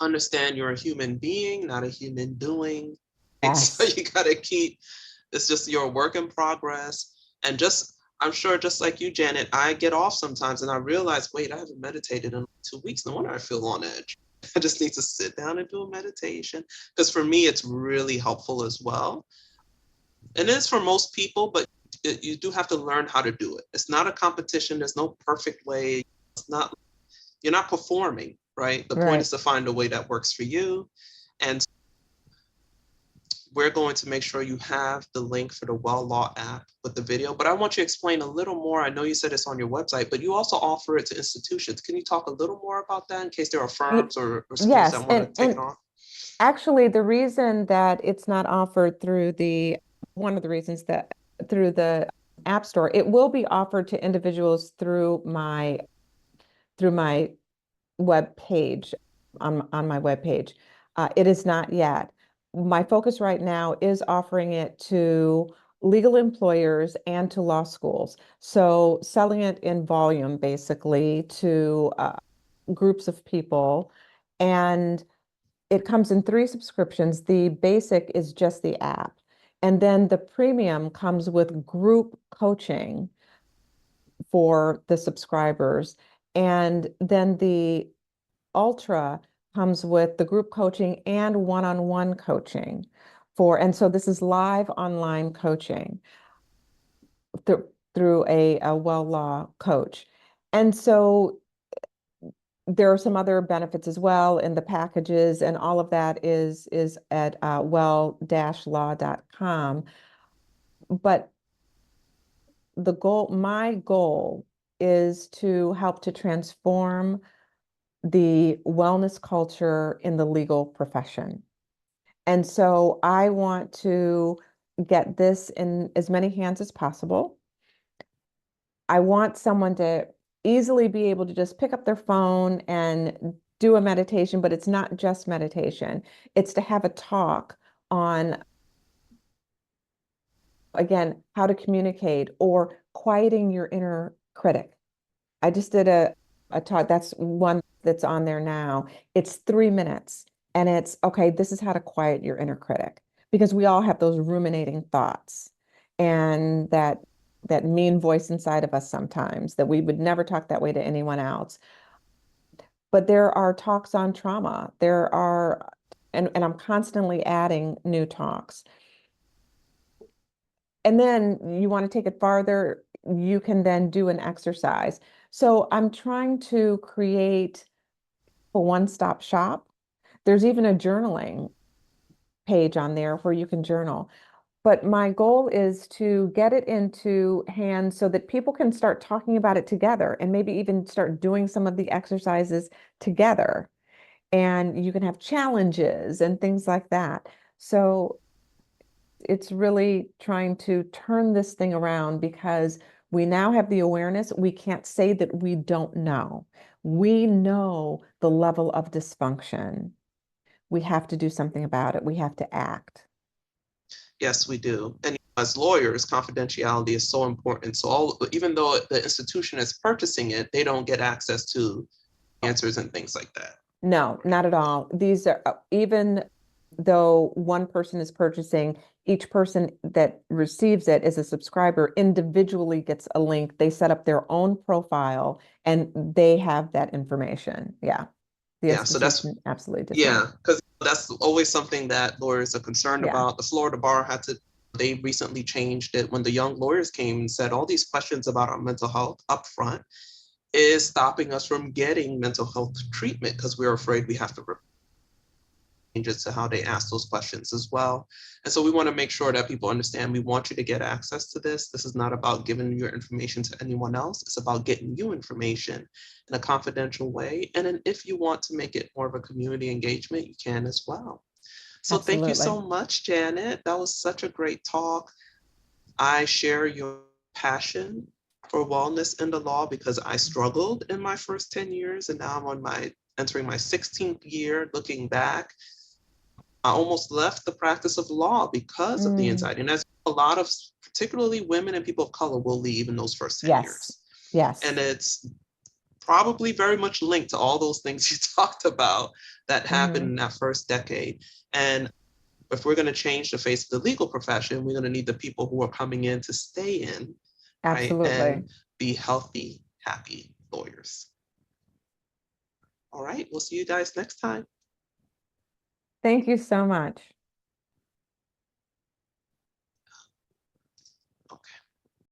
Understand you're a human being, not a human doing. Yes. So you got to keep, it's just your work in progress. And just, I'm sure just like you, Janet, I get off sometimes and I realize, wait, I haven't meditated in 2 weeks. No wonder I feel on edge. I just need to sit down and do a meditation, because for me, it's really helpful as well. And it's for most people, but you do have to learn how to do it. It's not a competition. There's no perfect way. It's not, you're not performing, right? The point is to find a way that works for you. And we're going to make sure you have the link for the Well Law app with the video, but I want you to explain a little more. I know you said it's on your website, but you also offer it to institutions. Can you talk a little more about that in case there are firms or schools Yes, that want to take it on? actually, the reason that it's not offered through one of the reasons that through the App Store, it will be offered to individuals through my web page, on my web page. It is not yet. My focus right now is offering it to legal employers and to law schools. So selling it in volume, basically, to groups of people. And it comes in 3 subscriptions. The basic is just the app. And then the premium comes with group coaching for the subscribers. And then the Ultra comes with the group coaching and one-on-one coaching and so this is live online coaching through a well law coach. And so there are some other benefits as well in the packages, and all of that is at well-law.com. But my goal is to help to transform the wellness culture in the legal profession. And so I want to get this in as many hands as possible. I want someone to easily be able to just pick up their phone and do a meditation, but it's not just meditation. It's to have a talk on, again, how to communicate or quieting your inner critic. I just did a talk, that's one that's on there now. It's 3 minutes and it's, okay, this is how to quiet your inner critic, because we all have those ruminating thoughts and that mean voice inside of us sometimes that we would never talk that way to anyone else. But there are talks on trauma. There are, and I'm constantly adding new talks. And then you want to take it farther, you can then do an exercise. So I'm trying to create a one-stop shop. There's even a journaling page on there where you can journal. But my goal is to get it into hands so that people can start talking about it together and maybe even start doing some of the exercises together. And you can have challenges and things like that. So it's really trying to turn this thing around, because we now have the awareness. We can't say that we don't know. We know the level of dysfunction. We have to do something about it. We have to act. Yes, we do. And as lawyers, confidentiality is so important. So even though the institution is purchasing it, they don't get access to answers and things like that. No, not at all. These are, even though one person is purchasing, each person that receives it as a subscriber individually gets a link. They set up their own profile and they have that information. Yeah. The Yeah, so that's, institution absolutely does yeah, not. because that's always something that lawyers are concerned Yeah. about. The Florida bar they recently changed it when the young lawyers came and said all these questions about our mental health upfront is stopping us from getting mental health treatment because we're afraid we have to changes to how they ask those questions as well. And so we want to make sure that people understand we want you to get access to this. This is not about giving your information to anyone else. It's about getting you information in a confidential way. And then if you want to make it more of a community engagement, you can as well. So thank you Absolutely. so much, Janet. That was such a great talk. I share your passion for wellness in the law because I struggled in my first 10 years and now I'm entering my 16th year. Looking back, I almost left the practice of law because of the anxiety. And as a lot of, particularly women and people of color, will leave in those first 10 Yes. years. Yes. And it's probably very much linked to all those things you talked about that happened in that first decade. And if we're going to change the face of the legal profession, we're going to need the people who are coming in to stay in, right? Absolutely. And be healthy, happy lawyers. All right, we'll see you guys next time. Thank you so much.